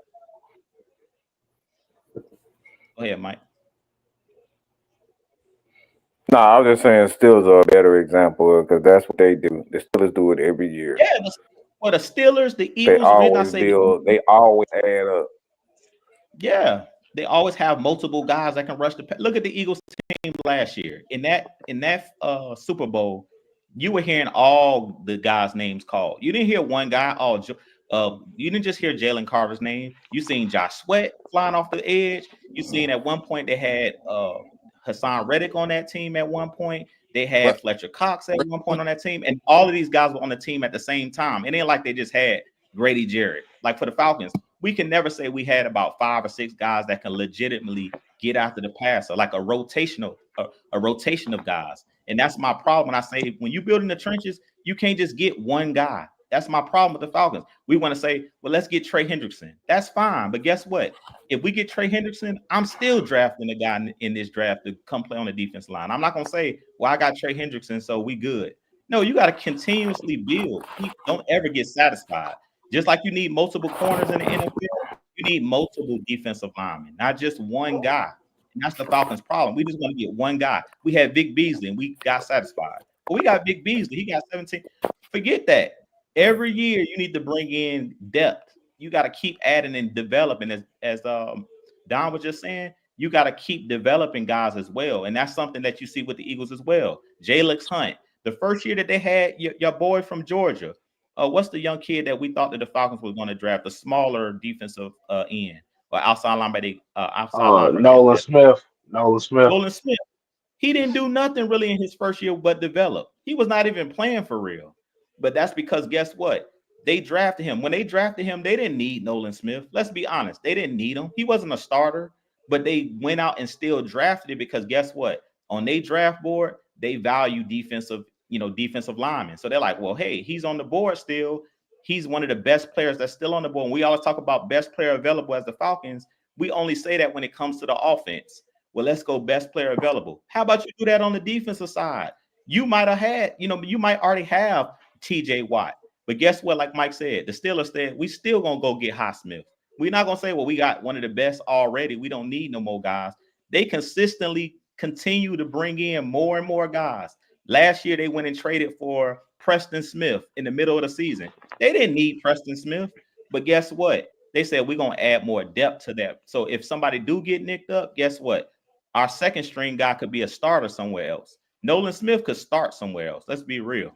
Go ahead, Mike. No, I was just saying Steelers are a better example because that's what they do. The Steelers do it every year. Yeah, the Steelers, the Eagles, They always add up. Yeah, they always have multiple guys that can rush the. Look at the Eagles team last year. In that Super Bowl, you were hearing all the guys' names called. You didn't hear one guy. You didn't just hear Jalen Carter's name. You seen Josh Sweat flying off the edge. You seen at one point they had Hassan Reddick on that team. At one point they had Fletcher Cox at one point on that team, and all of these guys were on the team at the same time. It ain't like they just had Grady Jarrett. Like for the Falcons, we can never say we had about 5 or 6 guys that can legitimately get after the passer, like a rotation of guys. And that's my problem. When I say when you build in the trenches, you can't just get one guy. That's my problem with the Falcons. We want to say, well, let's get Trey Hendrickson. That's fine. But guess what? If we get Trey Hendrickson, I'm still drafting a guy in this draft to come play on the defense line. I'm not going to say, well, I got Trey Hendrickson, so we good. No, you got to continuously build. Don't ever get satisfied. Just like you need multiple corners in the NFL, you need multiple defensive linemen, not just one guy. And that's the Falcons' problem. We just want to get one guy. We had Vic Beasley, and we got satisfied. But we got Vic Beasley. He got 17. Forget that. Every year, you need to bring in depth. You got to keep adding and developing. As Don was just saying, you got to keep developing guys as well. And that's something that you see with the Eagles as well. Jalix Hunt, the first year that they had your boy from Georgia, what's the young kid that we thought that the Falcons were going to draft, the smaller defensive end or outside linebacker? Nolan Smith. Nolan Smith. He didn't do nothing really in his first year but develop. He was not even playing for real. But that's because guess what? They drafted him. When they drafted him, they didn't need Nolan Smith. Let's be honest. They didn't need him. He wasn't a starter, but they went out and still drafted it because guess what? On their draft board, they value defensive linemen. So they're like, well, hey, he's on the board still. He's one of the best players that's still on the board. And we always talk about best player available as the Falcons. We only say that when it comes to the offense. Well, let's go best player available. How about you do that on the defensive side? You might have had, you might already have TJ Watt. But guess what? Like Mike said, the Steelers said, we still going to go get Highsmith. We're not going to say, well, we got one of the best already. We don't need no more guys. They consistently continue to bring in more and more guys. Last year, they went and traded for Preston Smith in the middle of the season. They didn't need Preston Smith. But guess what? They said, we're going to add more depth to that. So if somebody do get nicked up, guess what? Our second string guy could be a starter somewhere else. Nolan Smith could start somewhere else. Let's be real.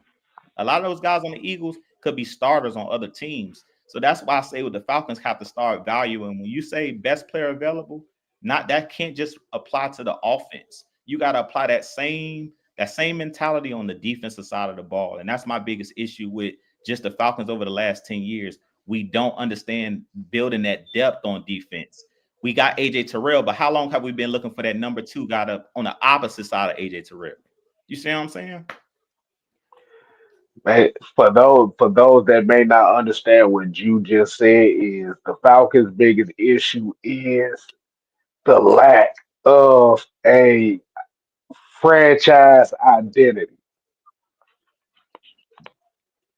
A lot of those guys on the Eagles could be starters on other teams. So that's why I say with the Falcons have to start valuing. When you say best player available, that can't just apply to the offense. You got to apply that same mentality on the defensive side of the ball. And that's my biggest issue with just the Falcons over the last 10 years. We don't understand building that depth on defense. We got AJ Terrell, but how long have we been looking for that number 2 guy up on the opposite side of AJ Terrell? You see what I'm saying? Man, for those that may not understand what you just said, is the Falcons' biggest issue is the lack of a franchise identity.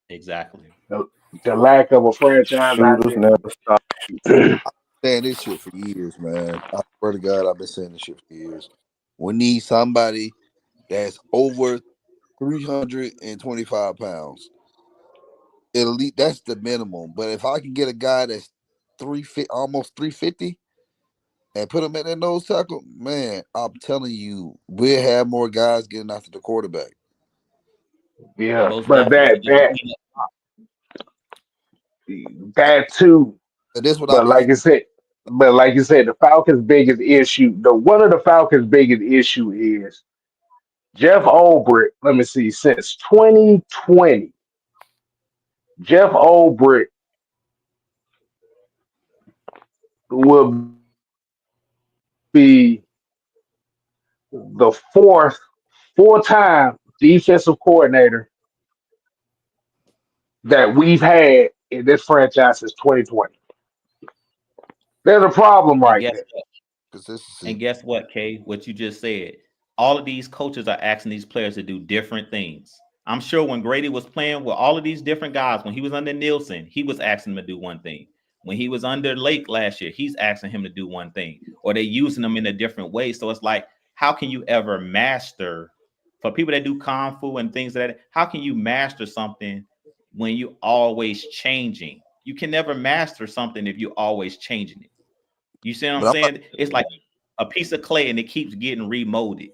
Exactly. The, the lack of a franchise Shooters identity. never stop. Saying this shit for years, man. I swear to God, I've been saying this shit for years. We need somebody that's over 325 pounds. At least that's the minimum. But if I can get a guy that's 350, almost 350, and put him at that nose tackle, man, I'm telling you, we'll have more guys getting after the quarterback. Yeah, Most but definitely. that too. And this what I've But been. like I said, the Falcons' biggest issue, the one of the Falcons' biggest issue is Jeff Ulbrich. Let me see, since 2020, Jeff Ulbrich will be the fourth full-time defensive coordinator that we've had in this franchise since 2020. There's a problem And right guess there. what? Consistency. And guess what, Kay? What you just said. All of these coaches are asking these players to do different things. I'm sure when Grady was playing with all of these different guys, when he was under Nielsen, he was asking him to do one thing. When he was under Lake last year, he's asking him to do one thing, or they're using them in a different way. So it's like, how can you ever master, for people that do kung fu and things like that, how can you master something when you always changing? You can never master something if you're always changing it. You see what I'm But I'm saying? It's like a piece of clay and it keeps getting remolded.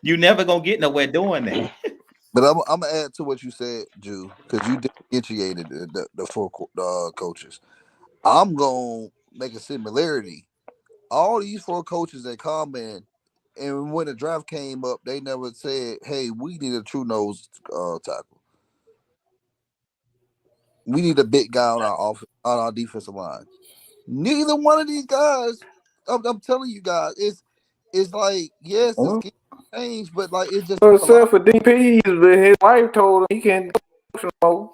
You never gonna get nowhere doing that. I'm gonna add to what you said, Jew, because you differentiated the four coaches. I'm gonna make a similarity. All these four coaches that come in, and when the draft came up, they never said, "Hey, we need a true nose tackle. We need a big guy on our defensive line." Neither one of these guys. I'm telling you guys, it's like yes, it's Well, getting changed, but like it's just a lot. except for DPs, but his wife told him he can't coach no more.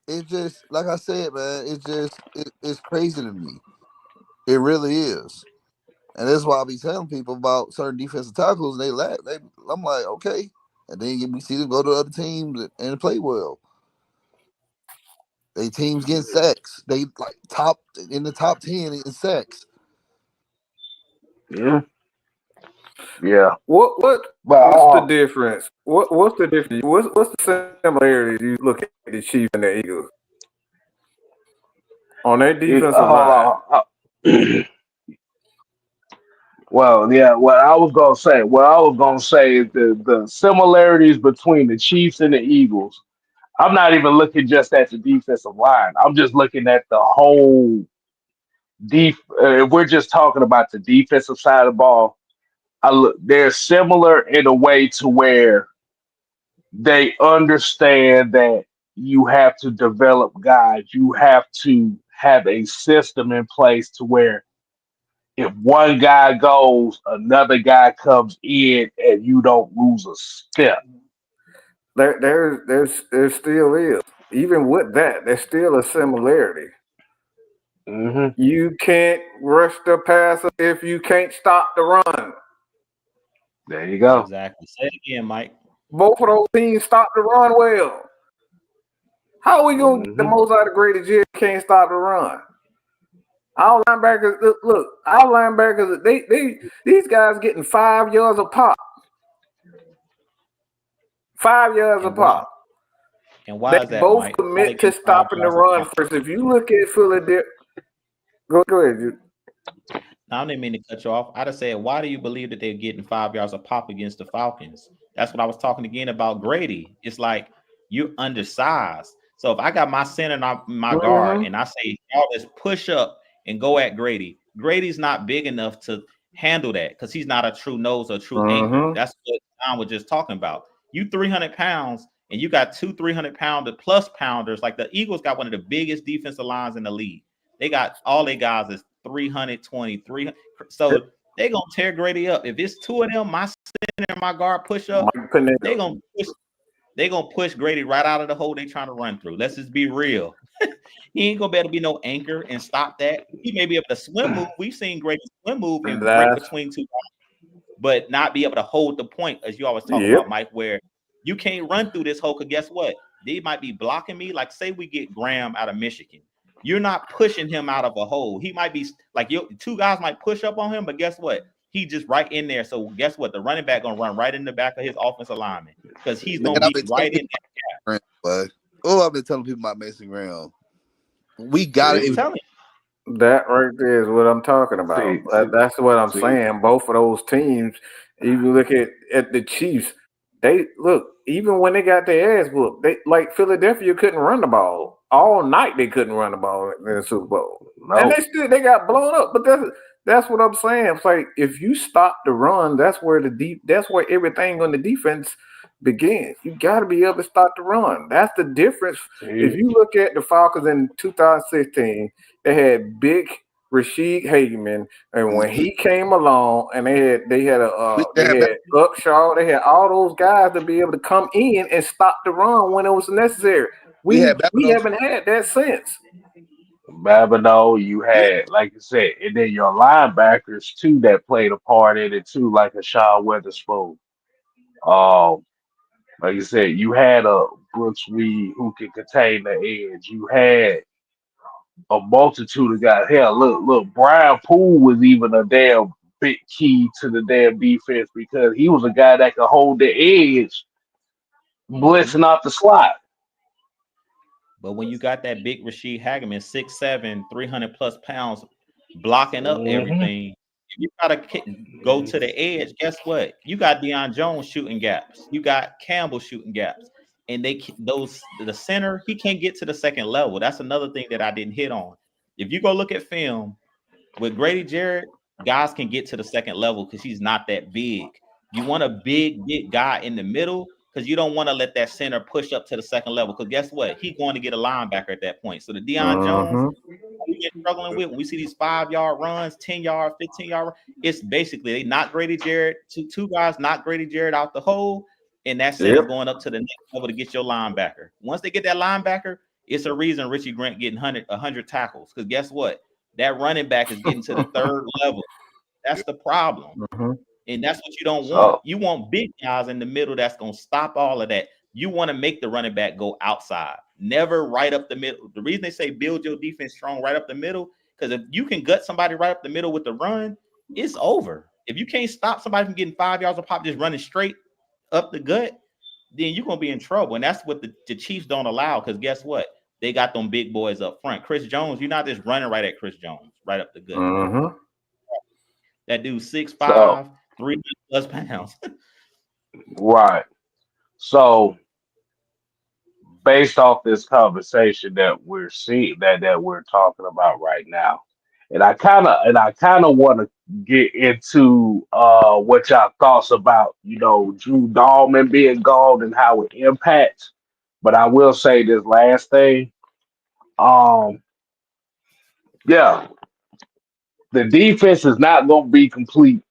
It's just like I said, man. It's crazy to me. It really is. And that's why I be telling people about certain defensive tackles, and they laugh. I'm like, okay. And then we see them go to other teams and play well. They teams getting sacks. They like top in the top 10 in sacks. Yeah, yeah. But What's the difference? What's the difference? What's the similarities you look at the Chiefs and the Eagles on their defensive line? well, yeah. What I was gonna say is the similarities between the Chiefs and the Eagles. I'm not even looking just at the defensive line. I'm just looking at the whole if we're just talking about the defensive side of the ball, they're similar in a way to where they understand that you have to develop guys. You have to have a system in place to where if one guy goes, another guy comes in, and you don't lose a step. There still is. Even with that, there's still a similarity. Hmm. You can't rush the passer if you can't stop the run. There you go. Exactly. Say it again, Mike. Both of those teams stop the run well. How are we gonna get the Hmm. most out of Grady Jarrett can't stop the run? Our linebackers, look, our linebackers, these guys getting 5 yards a pop. 5 yards a And why? pop. And They why is that, both Mike? Why they commit to getting five stopping the yards a run pop? first. If you look at Philadelphia, go ahead. Now, I didn't mean to cut you off. I just said, why do you believe that they're getting 5 yards a pop against the Falcons? That's what I was talking again about Grady. It's like you're undersized. So if I got my center and my guard, Mm-hmm. and I say, y'all just push up and go at Grady, Grady's not big enough to handle that because he's not a true nose or true anchor. Mm-hmm. That's what John was just talking about. You 300 pounds and you got two 300-pounder plus pounders. Like the Eagles got one of the biggest defensive lines in the league. They got all they guys is 320, 300. So they're going to tear Grady up. If it's two of them, my center and my guard push up, Mike Pineda. they're going to push Grady right out of the hole they're trying to run through. Let's just be real. He ain't going to be able to be no anchor and stop that. He may be able to swim move. We've seen Grady swim move and break That's between two, but not be able to hold the point, as you always talk yep. about, Mike, where you can't run through this hole. Because guess what? They might be blocking me. Like, say we get Graham out of Michigan. You're not pushing him out of a hole. He might be like two guys might push up on him, but guess what? He just right in there. So guess what? The running back gonna run right in the back of his offensive lineman because he's Man, gonna I've be been telling right in people there. about Graham, but I've been telling people about Mason Graham. We got See, I'm it. telling That right there is what I'm talking about. see, see, That's what I'm see. saying. Both of those teams, even look at the Chiefs, they look, even when they got their ass whooped, they like Philadelphia couldn't run the ball. All night they couldn't run the ball in the Super Bowl. And No. they got blown up. But that's what I'm saying. It's like if you stop the run, that's where everything on the defense begins. You gotta be able to stop the run. That's the difference. If See, you look at the Falcons in 2016, they had big Rashid Hageman, and when he came along, and We they have had Upshaw, they had all those guys to be able to come in and stop the run when it was necessary. we We had Babineau. haven't had that since. Babineau, you Yeah, had, like you said, and then your linebackers too that played a part in it too, like a Shaw Weatherspoon. Um, like you said, you had a Brooks Reed who could contain the edge. You had a multitude of guys. Hell, look, Brian Poole was even a damn big key to the damn defense because he was a guy that could hold the edge, you. blitzing off the slot. But when you got that big Rashid Hageman, 6'7", 300 plus pounds, blocking up Hmm. everything, if you gotta go to the edge, guess what? You got Deion Jones shooting gaps. You got Campbell shooting gaps. And the center, he can't get to the second level. That's another thing that I didn't hit on. If you go look at film with Grady Jarrett, guys can get to the second level because he's not that big. You want a big guy in the middle because you don't want to let that center push up to the second level. Because guess what? He's going to get a linebacker at that point. So the Deion Jones, Mm-hmm. we've been struggling with when we see these 5-yard runs, 10-yard, 15-yard, it's basically they knock Grady Jarrett, two guys knock Grady Jarrett out the hole, and that center's Yep. going up to the next level to get your linebacker. Once they get that linebacker, it's a reason Richie Grant getting 100 tackles. Because guess what? That running back is getting to the third level. That's the problem. Mm-hmm. And that's what you don't want. So You want big guys in the middle that's going to stop all of that. You want to make the running back go outside, never right up the middle. The reason they say build your defense strong right up the middle, because if you can gut somebody right up the middle with the run, it's over. If you can't stop somebody from getting 5 yards of pop just running straight up the gut, then you're going to be in trouble. And that's what the Chiefs don't allow, because guess what? They got them big boys up front. Chris Jones, you're not just running right at Chris Jones, right up the gut. Mm-hmm. That dude so 6'5", 300 plus pounds. right. So based off this conversation that we're seeing that we're talking about right now, And I kind of want to get into what y'all thoughts about, Drew Dalman being gone and how it impacts. But I will say this last thing. Um, yeah, the defense is not going to be complete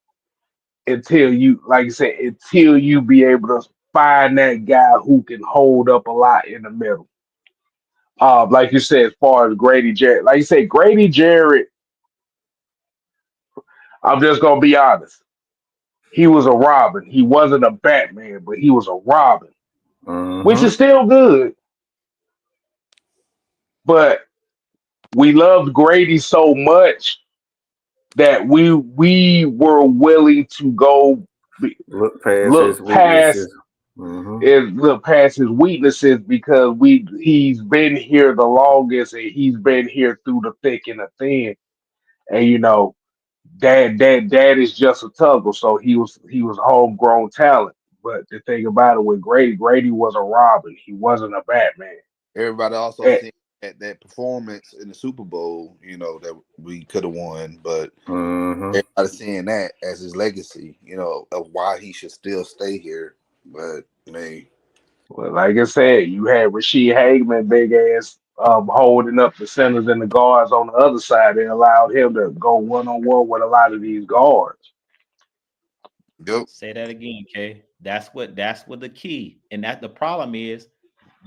until you, like you said, until you be able to find that guy who can hold up a lot in the middle. Like you said, as far as Grady Jarrett, like you said, Grady Jarrett, I'm just gonna be honest. He was a Robin. He wasn't a Batman, but he was a Robin, which is Mm-hmm. still good. But we loved Grady so much that we were willing to go Look past his look past weaknesses. Mm-hmm. look past his weaknesses because he's been here the longest and he's been here through the thick and the thin. And that is just a tuggle. So he was a homegrown talent. But the thing about it with Grady was a Robin. He wasn't a Batman. Everybody also And, seen that performance in the Super Bowl, that we could have won, but Mm-hmm. everybody seeing that as his legacy, of why he should still stay here. But well, like I said, you had Rasheed Hageman, big ass, holding up the centers and the guards on the other side and allowed him to go one on one with a lot of these guards. yep. Say that again, Kay. That's what the key. And that the problem is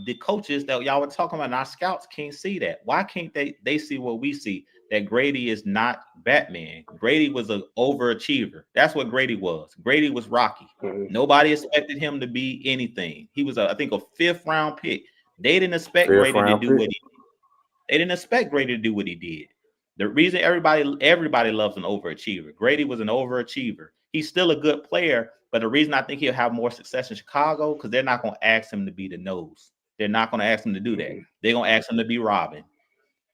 the coaches that y'all were talking about, and our scouts can't see that. Why can't they see what we see? That Grady is not Batman. Grady was an overachiever. That's what Grady was. Grady was Rocky. Mhm. Nobody expected him to be anything. He was, I think, a 5th-round pick. They didn't expect Fifth Grady to round do pick. what he did. They didn't expect Grady to do what he did. The reason everybody loves an overachiever. Grady was an overachiever. He's still a good player, but the reason I think he'll have more success in Chicago because they're not going to ask him to be the nose. They're not going to ask him to do that. They're going to ask him to be Robin.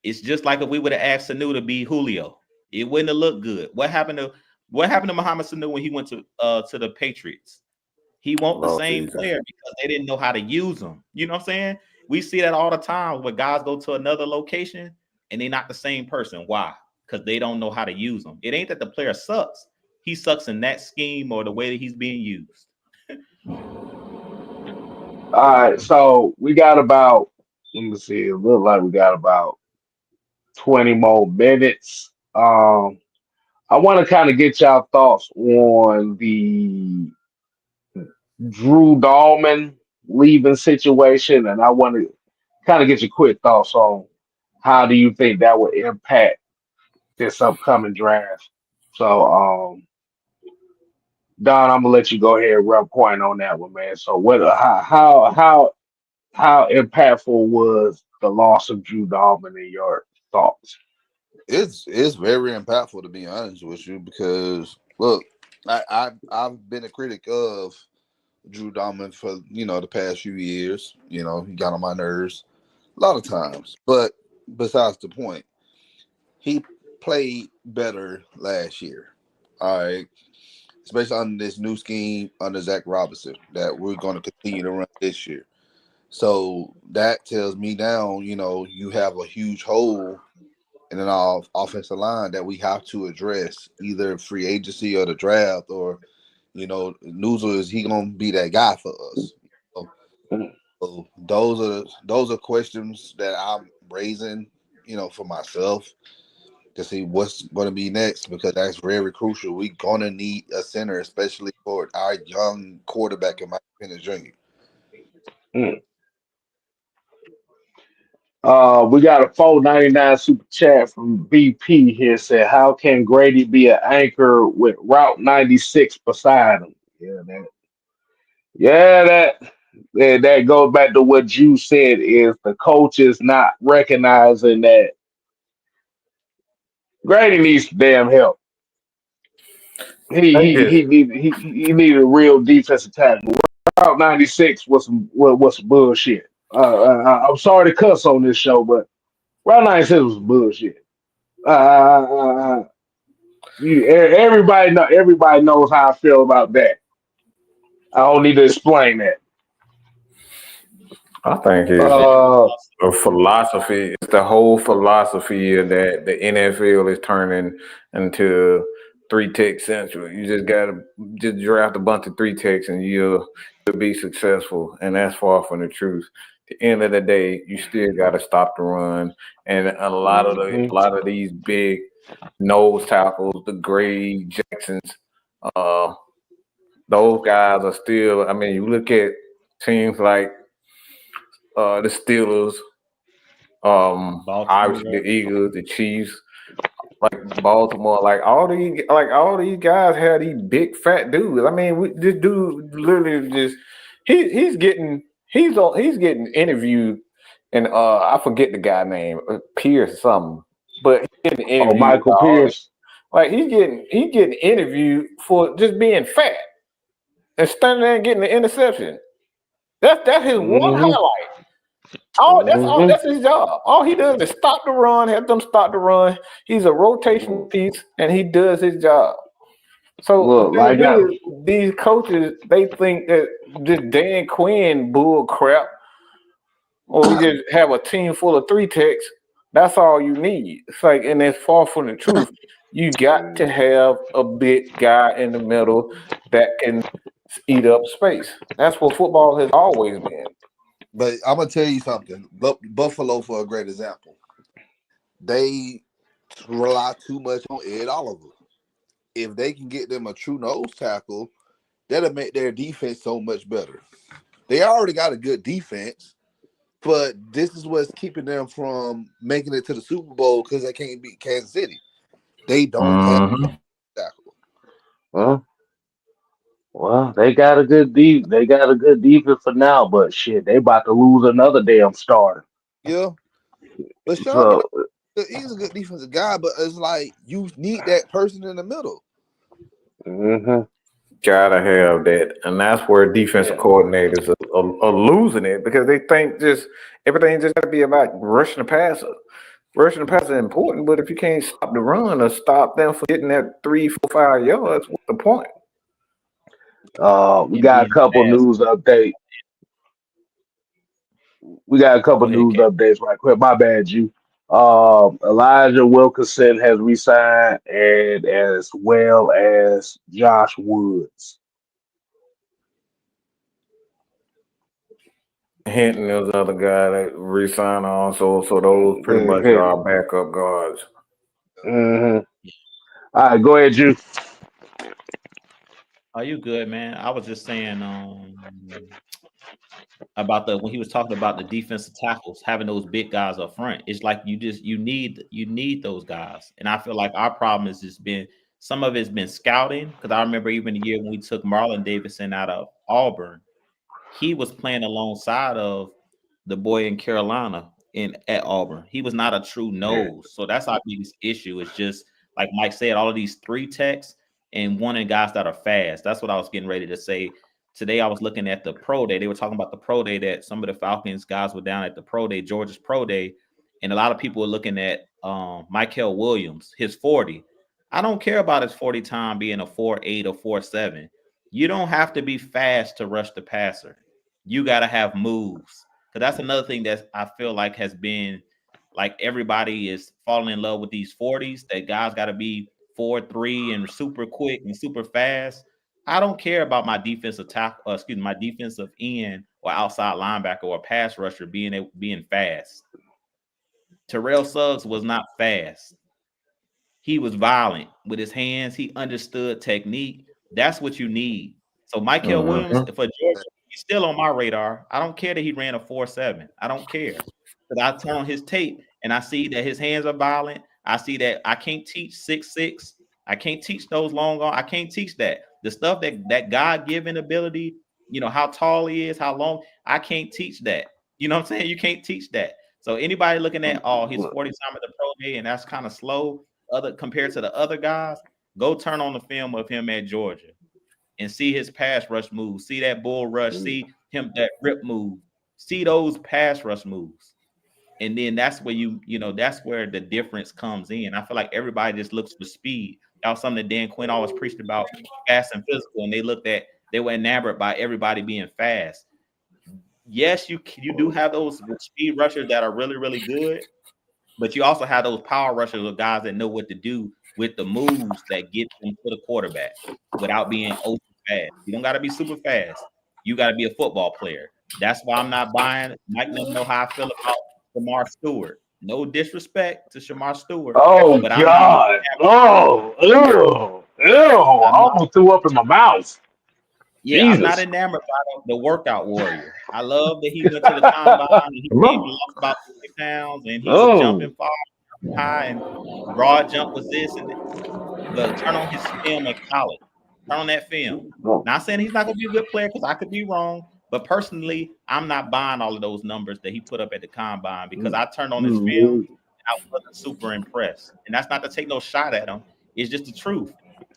It's just like if we would have asked Sanu to be Julio, it wouldn't have looked good. What happened to Muhammad Sanu when he went to the Patriots? He won't the Low same season. player because they didn't know how to use him. You know what I'm saying? We see that all the time when guys go to another location and they're not the same person. Why? Because they don't know how to use them. It ain't that the player sucks. He sucks in that scheme or the way that he's being used. All right, so we got about, let me see, it look like we got about 20 more minutes. I want to kind of get y'all thoughts on the Drew Dalman leaving situation, and I want to kind of get your quick thoughts on how do you think that would impact this upcoming draft. So, Don, I'm gonna let you go ahead and rub point on that one, man. So, how impactful was the loss of Drew Dalman in your thoughts? It's very impactful, to be honest with you, because look, I've been a critic of Drew Dalman for the past few years. He got on my nerves a lot of times, but besides the point, he played better last year. All right, especially under this new scheme under Zach Robinson that we're going to continue to run this year. So that tells me now, you have a huge hole in an offensive line that we have to address, either free agency or the draft, or Newsel, is he gonna be that guy for us? So those are questions that I'm raising, for myself to see what's going to be next, because that's very crucial. We're gonna need a center, especially for our young quarterback in Mike Penix Jr. Mm. We got a 4.99 super chat from BP here. Said, "How can Grady be an anchor with Route 96 beside him?" Yeah, that goes back to what you said. Is the coaches not recognizing that Grady needs damn help? His He needed a real defensive tackle. Route 96 was some bullshit. I'm sorry to cuss on this show, but Route 96 was bullshit. Uh, uh, uh, everybody knows how I feel about that. I don't need to explain that. I think it's Uh, a philosophy. It's the whole philosophy that the NFL is turning into three tech central. You just gotta just draft a bunch of three techs and you'll be successful. And that's far from the truth. At the end of the day, you still gotta stop the run. And a mhm. lot of these big nose tackles, the Grady Jacksons, uh, those guys are still. I mean, you look at teams like the Steelers, obviously Baltimore. the Eagles, the Chiefs, like Baltimore, like all these guys have these big fat dudes. I mean, this dude literally just he's getting interviewed, and I forget the guy name, Pierce something, but he's getting Oh, interviewed by Michael all the, Pierce. like he's getting interviewed for just being fat and standing there and getting the interception. That's his one Hmm. highlight. Hmm. That's his job. All he does is stop the run, have them stop the run. He's a rotation piece, and he does his job. So the Look, thing like I, is, these coaches they think that this Dan Quinn bull crap, or we just have a team full of three techs. That's all you need. It's like, and it's far from the truth. You got to have a big guy in the middle that can eat up space. That's what football has always been. But I'm gonna tell you something. Buffalo, for a great example, they rely too much on Ed Oliver. If they can get them a true nose tackle, that'll make their defense so much better. They already got a good defense, but this is what's keeping them from making it to the Super Bowl because they can't beat Kansas City. They don't have Mm-hmm. a tackle. well, well, they got a good defense for now, but shit, they about to lose another damn starter. Yeah, but Sean So, he's a good defensive guy, but it's like you need that person in the middle. hmm Gotta have that, and that's where defensive yeah. coordinators are losing it because they think just everything just got to be about rushing the passer. Rushing the passer is important, but if you can't stop the run or stop them from getting that 3, 4, 5 yards, what's the point? We And got a being couple fast. news update. We got a couple Go ahead, news Cat. updates right quick. My bad, you. Elijah Wilkinson has resigned, and as well as Josh Woods. Hinton is another guy that resigned also, so those pretty much are Mm-hmm. our backup guards. Mm-hmm. All right, go ahead, you. Are you good, man? I was just saying, about the when he was talking about the defensive tackles having those big guys up front. It's like you need those guys, and I feel like our problem has just been some of it's been scouting because I remember even the year when we took Marlon Davidson out of Auburn, he was playing alongside of the boy in Carolina in at Auburn. He was not a true nose, so that's our biggest issue. It's just like Mike said, all of these three techs and wanting guys that are fast. That's what I was getting ready to say. Today I was looking at the pro day. They were talking about the pro day that some of the Falcons guys were down at the pro day, Georgia's pro day, and a lot of people were looking at Michael Williams, his 40. I don't care about his 40 time being a 4.8 or 4.7. You don't have to be fast to rush the passer. You got to have moves. Because that's another thing that I feel like has been like everybody is falling in love with these 40s that guys got to be 4.3 and super quick and super fast. I don't care about my defensive tackle, my defensive end or outside linebacker or pass rusher being fast. Terrell Suggs was not fast. He was violent with his hands. He understood technique. That's what you need. So Michael Williams, Mm-hmm. for Georgia, he's still on my radar. I don't care that he ran a 4.7. I don't care. Because I turn on his tape and I see that his hands are violent. I see that I can't teach 6'6". I can't teach those long arms. I can't teach that. The stuff that God-given ability, how tall he is, how long, I can't teach that. You know what I'm saying? You can't teach that. So anybody looking at, oh, he's 40 time at the pro day and that's kind of slow other compared to the other guys, go turn on the film of him at Georgia and see his pass rush moves, see that bull rush, see him that rip move, see those pass rush moves. And then that's where that's where the difference comes in. I feel like everybody just looks for speed. That was something that Dan Quinn always preached about, fast and physical, and they were enamored by everybody being fast. yes, you do have those speed rushers that are really, really good, but you also have those power rushers or guys that know what to do with the moves that get them to the quarterback without being ultra fast. You don't got to be super fast. You got to be a football player. That's why I'm not buying. Mike doesn't know how I feel about Shamar Stewart. No disrespect to Shamar Stewart, Oh but I'm not. God! Oh, ew, ew! I I'm not. almost threw up in my mouth. Yeah, I'm not Jesus. enamored by the workout warrior. I love that he went to the combine and he came and lost about 50 pounds and he was Oh, jumping far high and broad jump was this and but turn on his film in college. Turn on that film. Not saying he's not going to be a good player because I could be wrong, but personally, I'm not buying all of those numbers that he put up at the combine because I turned on his film and I wasn't super impressed. And that's not to take no shot at him. It's just the truth.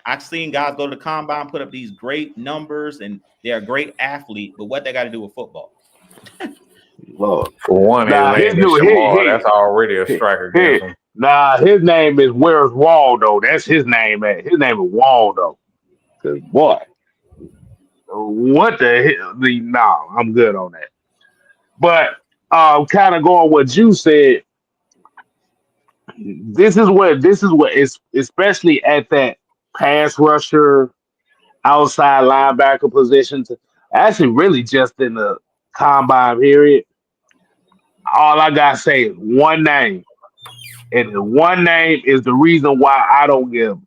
I've seen guys go to the combine, put up these great numbers, and they're a great athlete, but what they got to do with football? Lord. For one, his Nah, his name is new Shamar. That's already a strike against him. Nah, his name is Where's Waldo? That's his name. His name is Waldo. Cause boy, what the hell? Nah, I'm good on that. But kind of going what you said. This is what is especially at that pass rusher, outside linebacker positions. Actually, really just in the combine period. All I gotta say is one name. And the one name is the reason why I don't give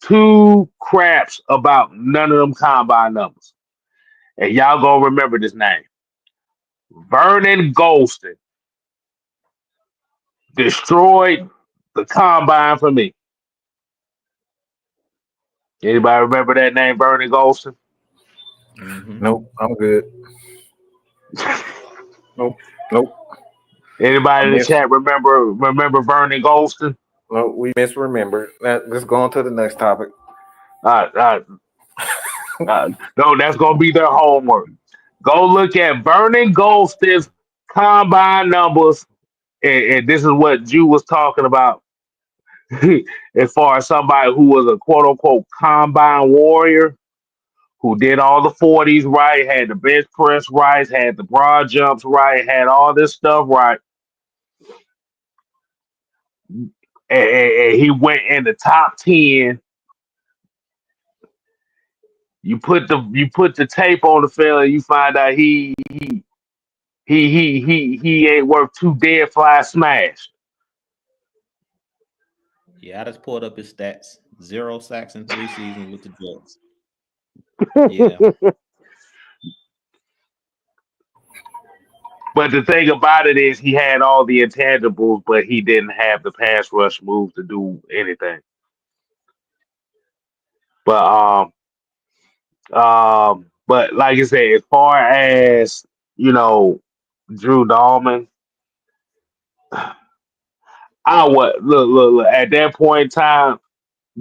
two craps about none of them combine numbers. And y'all gonna remember this name. Vernon Golston destroyed the combine for me. Anybody remember that name, Vernon Golston? Mm-hmm. Nope, I'm good. Nope. I Anybody in the miss. chat remember Vernon Golston? No, we misremembered. Now, let's go on to the next topic. Uh, uh, no, that's gonna be their homework. Go look at Vernon Golston's combine numbers, and this is what Jew was talking about. As far as somebody who was a quote unquote combine warrior, who did all the 40s right, had the bench press right, had the broad jumps right, had all this stuff right, and he went in the top 10. You put the tape on the fella, you find out he ain't worth two dead fly smash. Yeah, I just pulled up his stats. 0 sacks in 3 seasons with the Jets. Yeah. But the thing about it is he had all the intangibles, but he didn't have the pass rush move to do anything. But but like I said, as far as Drew Dalman, I would look at that point in time,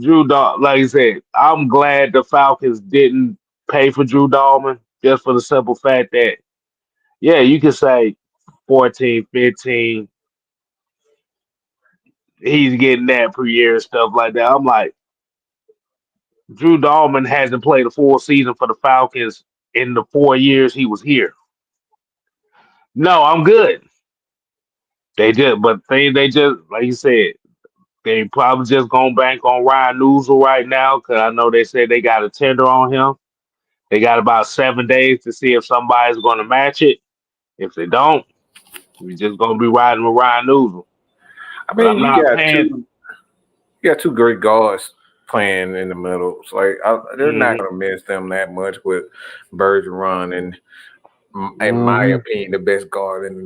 Drew Dal like I said, I'm glad the Falcons didn't pay for Drew Dalman just for the simple fact that yeah, you could say 14, 15, he's getting that per year and stuff like that. I'm like, Drew Dalman hasn't played a full season for the Falcons in the 4 years he was here. No, I'm good. They just like you said, they probably just gonna bank on Ryan Newsel right now because I know they said they got a tender on him. They got about 7 days to see if somebody's gonna match it. If they don't, we just gonna be riding with Ryan Newsel. I But mean, I'm not paying. you got two great guards playing in the middle. So they're not Mhm, going to miss them that much with Bergeron and, in my mhm, opinion, the best guard in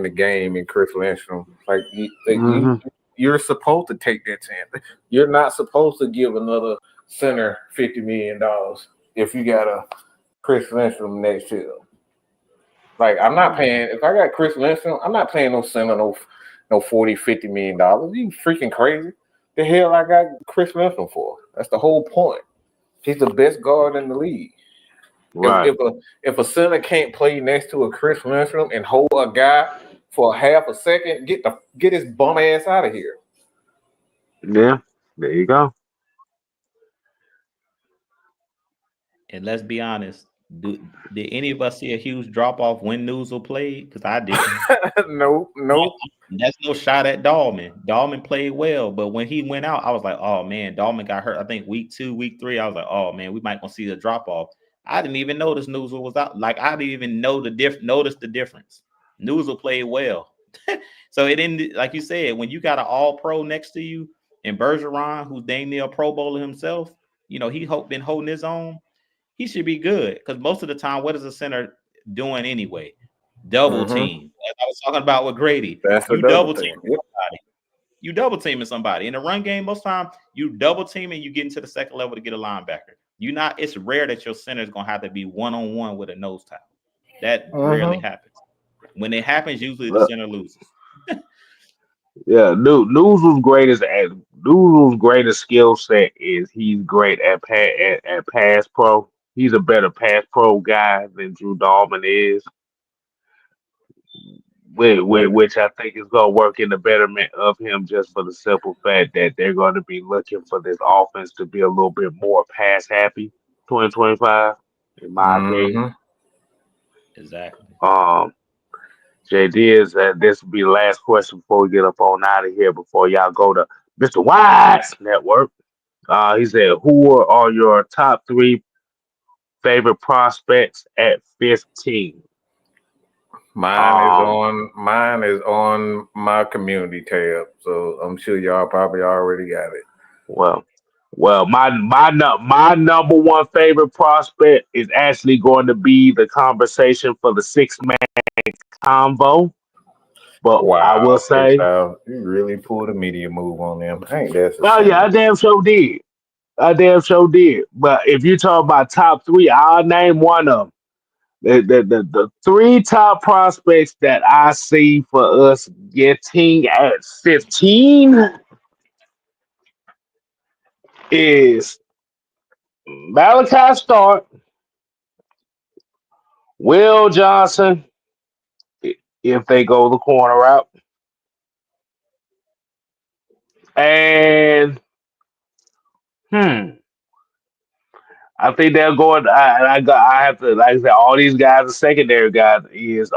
the game in Chris Lindstrom. mhm. You're supposed to take that chance. You're not supposed to give another center $50 million if you got a Chris Lindstrom next year. Like, I'm not paying. If I got Chris Lindstrom, I'm not paying no center no $40-50 million. You freaking crazy? The hell I got Chris Lindstrom for? That's the whole point. He's the best guard in the league. Right. If a center can't play next to a Chris Lindstrom and hold a guy for half a second, get his bum ass out of here. Yeah. There you go. And let's be honest, Did any of us see a huge drop off when Newsel played? Because I didn't. Nope. That's no shot at Dalman. Dalman played well, but when he went out, I was like, oh man, Dalman got hurt. I think week 2, week 3. I was like, oh man, we might gonna see a drop off. I didn't even notice Newsel was out. Like I didn't even know notice the difference. Newsel played well. So it didn't, like you said, when you got an all pro next to you and Bergeron, who's dang near a pro bowler himself, he been holding his own. He should be good because most of the time, what is the center doing anyway? Double team. As I was talking about with Grady. That's a You double double team team. Yep. somebody. You double teaming somebody. In the run game, most time you double team and you get into the second level to get a linebacker. It's rare that your center is gonna have to be one-on-one with a nose tackle. That rarely happens. When it happens, usually the center loses. Yeah, Noodle's greatest skill set is he's great at pass pro. He's a better pass pro guy than Drew Dalman is, Well, which I think is going to work in the betterment of him just for the simple fact that they're going to be looking for this offense to be a little bit more pass happy 2025, in my opinion. Exactly. JD is this will be the last question before we get up on out of here before y'all go to Mr. Wise Network. He said, "Who are your top 3 favorite prospects at 15?" Mine is on my community tab, so I'm sure y'all probably already got it. Well, my number one favorite prospect is actually going to be the conversation for the 6-man convo. But I Wow, will say, you really pulled a media move on them. Ain't that a oh yeah, shame? I damn sure did. I damn sure did. But if you talk about top 3, I'll name one of them. The 3 top prospects that I see for us getting at 15 is Malachi Stark, Will Johnson, if they go the corner route, and I think they're going. I have to, like I said, all these guys, the secondary guys, is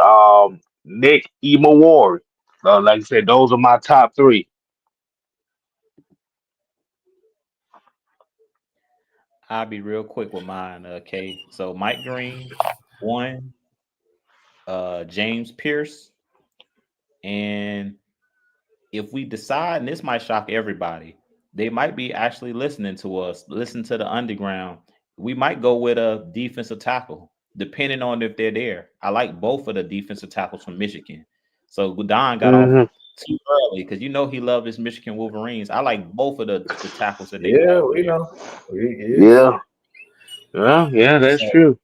Nick Imawari. So, like I said, those are my top 3. I'll be real quick with mine, Kay. So Mike Green, 1, James Pierce, and if we decide, and this might shock everybody, they might be actually listening to us, listen to the underground. We might go with a defensive tackle, depending on if they're there. I like both of the defensive tackles from Michigan. So Don got off Mm-hmm. too early because he loved his Michigan Wolverines. I like both of the tackles that they got Yeah, over we there. know. Yeah, yeah, that's So true.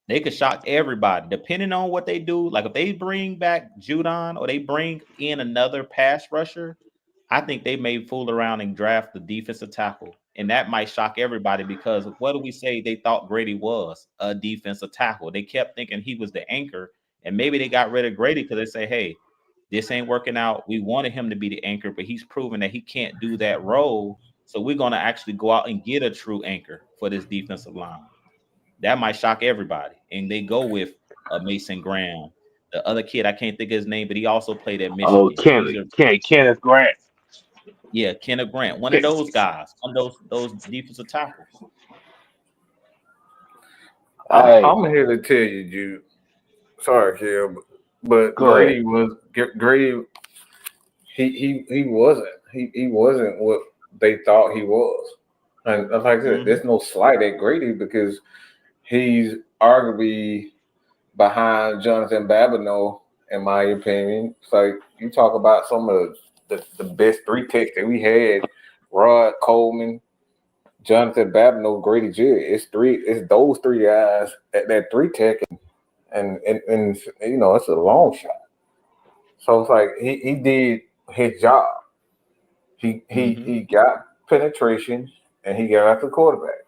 they could shock everybody, depending on what they do. Like if they bring back Judon or they bring in another pass rusher, I think they may fool around and draft the defensive tackle. And that might shock everybody because what do we say they thought Grady was? A defensive tackle. They kept thinking he was the anchor. And maybe they got rid of Grady because they say, hey, this ain't working out. We wanted him to be the anchor, but he's proven that he can't do that role. So we're going to actually go out and get a true anchor for this defensive line. That might shock everybody. And they go with Mason Graham. The other kid, I can't think of his name, but he also played at Oh, Michigan. He's a Kenneth Grant. Kenneth Grant, one of Ken- those guys, one of those defensive tackles. Hey, I'm here to tell you, Jude. Sorry, Kim, but go ahead. Grady. He wasn't. He wasn't what they thought he was. And like I said, there's no slight at Grady because he's arguably behind Jonathan Babineau, in my opinion. It's like you talk about some of the best 3 techs that we had: Rod Coleman, Jonathan Babineau, Grady Jarrett. It's those 3 guys at that 3 tech, and it's a long shot. So it's like he did his job. He got penetration and he got after the quarterback.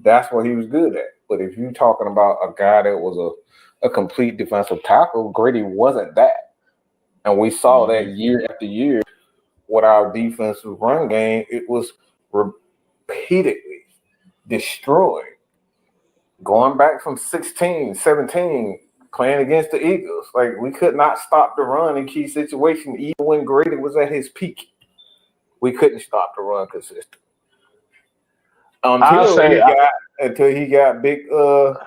That's what he was good at. But if you're talking about a guy that was a complete defensive tackle, Grady wasn't that. And we saw that year after year with our defensive run game. It was repeatedly destroyed going back from 16, 17, playing against the Eagles. Like, we could not stop the run in key situations, even when Grady was at his peak. We couldn't stop the run consistently. I'll say Until he got big Poe,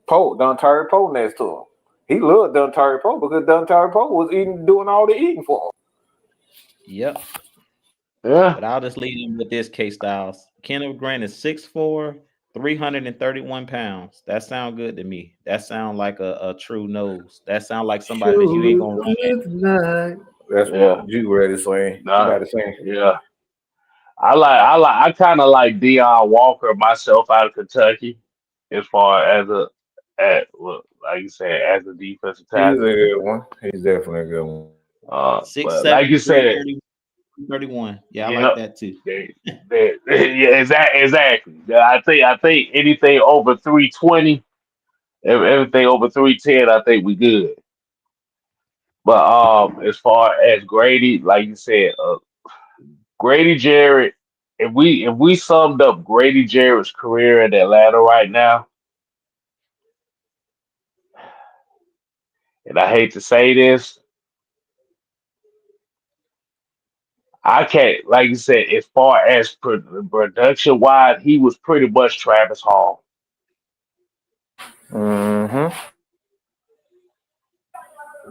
Dontari Poe next to him. He loved Dontari Poe because Dontari Poe was doing all the eating for him. Yep. yeah. But I'll just leave him with this, K Styles. Kenneth Grant is 6'4", 331 pounds. That sound good to me. That sound like a true nose. That sound like somebody that you ain't gonna run at. That's what you ready to say. You Nah, got to say. yeah. I kind of like Deion Walker myself out of Kentucky, as far as well, like you said, as a defensive He's a tackle. good one. He's definitely a good one. But 6'7", like you said, 331. Yeah, I yeah, like that too. yeah, exactly. Yeah, I think anything over 320, everything over 310, I think we good. But as far as Grady, like you said, Grady Jarrett, if we summed up Grady Jarrett's career in Atlanta right now, and I hate to say this, I can't, like you said, as far as production wise, he was pretty much Travis Hall. Mm-hmm.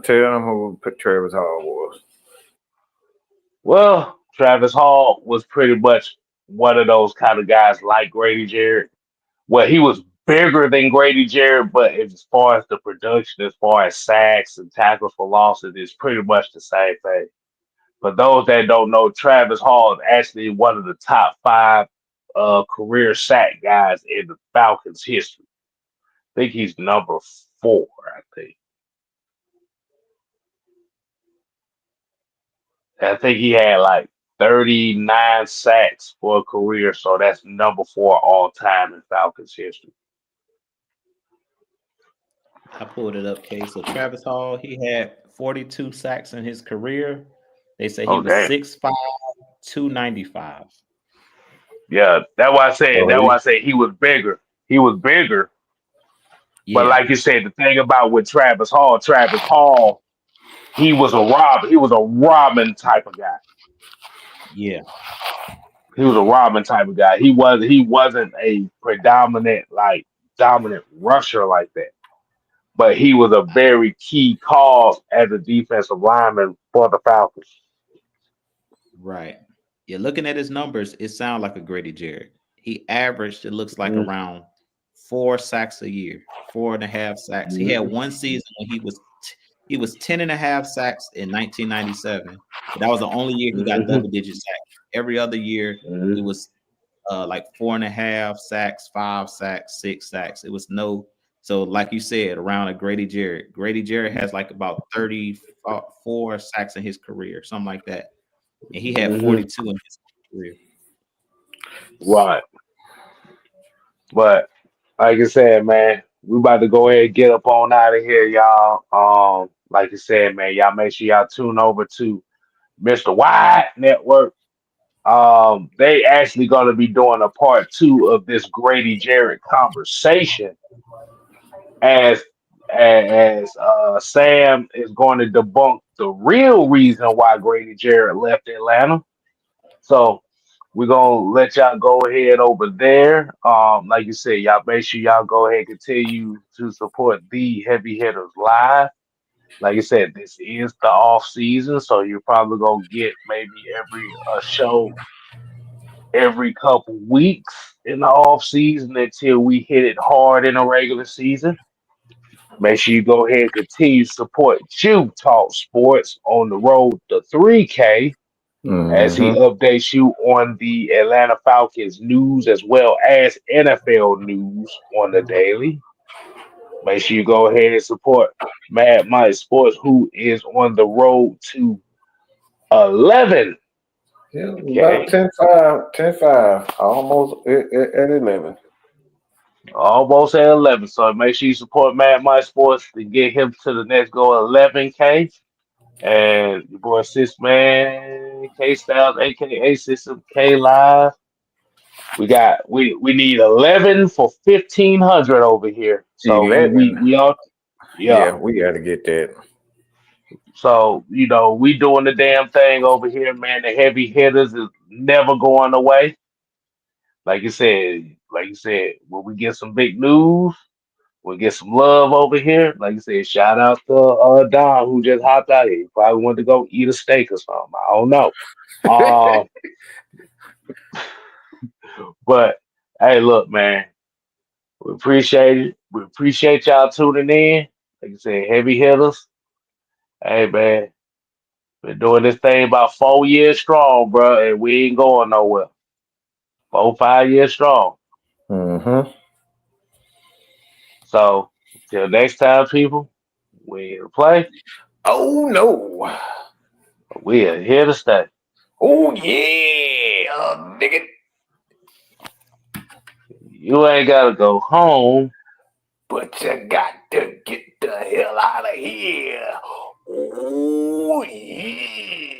Tell them who Travis Hall was. Well, Travis Hall was pretty much one of those kind of guys like Grady Jarrett. Well, he was bigger than Grady Jarrett, but as far as the production, as far as sacks and tackles for losses, it's pretty much the same thing. For those that don't know, Travis Hall is actually one of the top five career sack guys in the Falcons' history. I think he's number four. I think he had like 39 sacks for a career, so that's number four all time in Falcons history. I pulled it up, K. So Travis Hall, he had 42 sacks in his career. They say he Oh was damn. 6'5", 295. Yeah, that's why I said So that's why I say he was bigger. He was bigger. But Yeah, like you said, the thing about with Travis Hall, he was a Robin type of guy. yeah, He was a Robin type of guy. He wasn't a predominant dominant rusher like that. But he was a very key cause as a defensive lineman for the Falcons. right. Yeah, looking at his numbers, it sounds like a Grady Jarrett. He averaged, it looks like Mm-hmm. around 4 sacks a year, 4.5 sacks. He had one season when he was 10.5 sacks in 1997. But that was the only year he got Mm-hmm. double-digit sacks. Every other year, it was like 4.5 sacks, 5 sacks, 6 sacks. It was no, so like you said, around a Grady Jarrett. Grady Jarrett has like about 34 sacks in his career, something like that. And he had Mm-hmm. 42 in his career. Right. But like I said, man, we about to go ahead and get up on out of here, y'all. Like I said, man, y'all make sure y'all tune over to Mr. Wide Network. They actually gonna be doing a part two of this Grady Jarrett conversation as Sam is going to debunk the real reason why Grady Jarrett left Atlanta. So we're gonna let y'all go ahead over there. Like you said, y'all make sure y'all go ahead and continue to support the Heavy Hitters Live. Like I said, this is the off season, so you're probably gonna get maybe every show every couple weeks in the off season until we hit it hard in the regular season. Make sure you go ahead and continue to support Juke Talk Sports on the road to 3K as he Mm-hmm. updates you on the Atlanta Falcons news as well as NFL news on the daily. Make sure you go ahead and support Mad Mike Sports, who is on the road to 11. Yeah, about Okay, 10-5, 10-5, almost at 11. almost at 11. So make sure you support Mad Mike Sports to get him to the next goal, 11K. And your boy Sis Man, K Styles, aka System K Live. We need 11 for 1,500 over here. So 11. we all yeah. Yeah, we got to get that. So we doing the damn thing over here, man. The heavy hitters is never going away. Like you said, when we get some big news, we get some love over here. Like you said, shout out to Don who just hopped out here. He probably wanted to go eat a steak or something. I don't know. Um, but hey, look, man, we appreciate it. We appreciate y'all tuning in. Like I said, heavy hitters. Hey, man, been doing this thing about 4 years strong, bro, and we ain't going nowhere. 4, 5 years strong. Mm-hmm. So till next time, people, we here to play. Oh no. We are here to stay. Oh yeah, nigga. You ain't gotta go home. But you got to get the hell out of here. Oh yeah.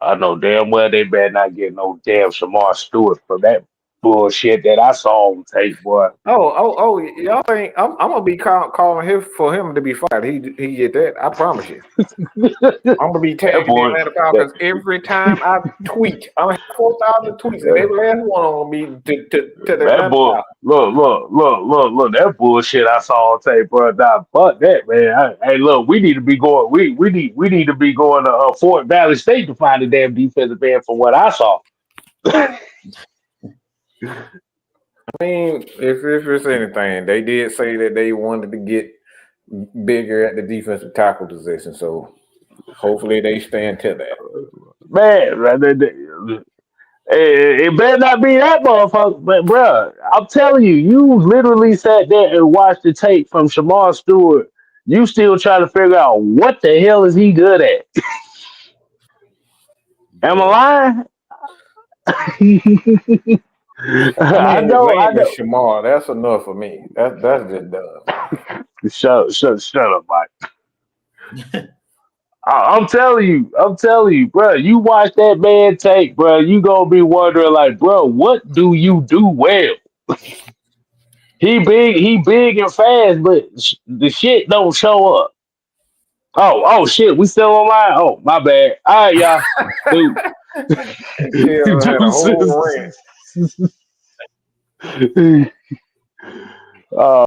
I know damn well they better not get no damn Shamar Stewart for that bullshit that I saw on tape, boy. Oh! Y'all think I'm gonna be calling him for him to be fired? He get that. I promise you. I'm gonna be That tagging the boy, Atlanta that, Falcons every time I tweet. I'm gonna have 4,000 tweets, and every last one on me to the that Atlanta boy, Falcons. look, that bullshit I saw on tape, bro. Nah, fuck that, man. Hey, look, we need to be going. We need to be going to Fort Valley State to find a damn defensive end from what I saw. I mean, if it's anything, they did say that they wanted to get bigger at the defensive tackle position, so hopefully they stand to that. Man, it better not be that motherfucker. But bruh, I'm telling you, you literally sat there and watched the tape from Shamar Stewart. You still trying to figure out what the hell is he good at? Am I Bro. lying? I I mean, his know, I name is know. Shamar. That's enough for me. That's just done. Shut up, Mike. I'm telling you, bro. You watch that man tape, bro. You gonna be wondering, like, bro, what do you do well? He big and fast, but the shit don't show up. Oh shit, we still online. Oh my bad. All right, y'all. Dude. Kale had a whole rant. uh,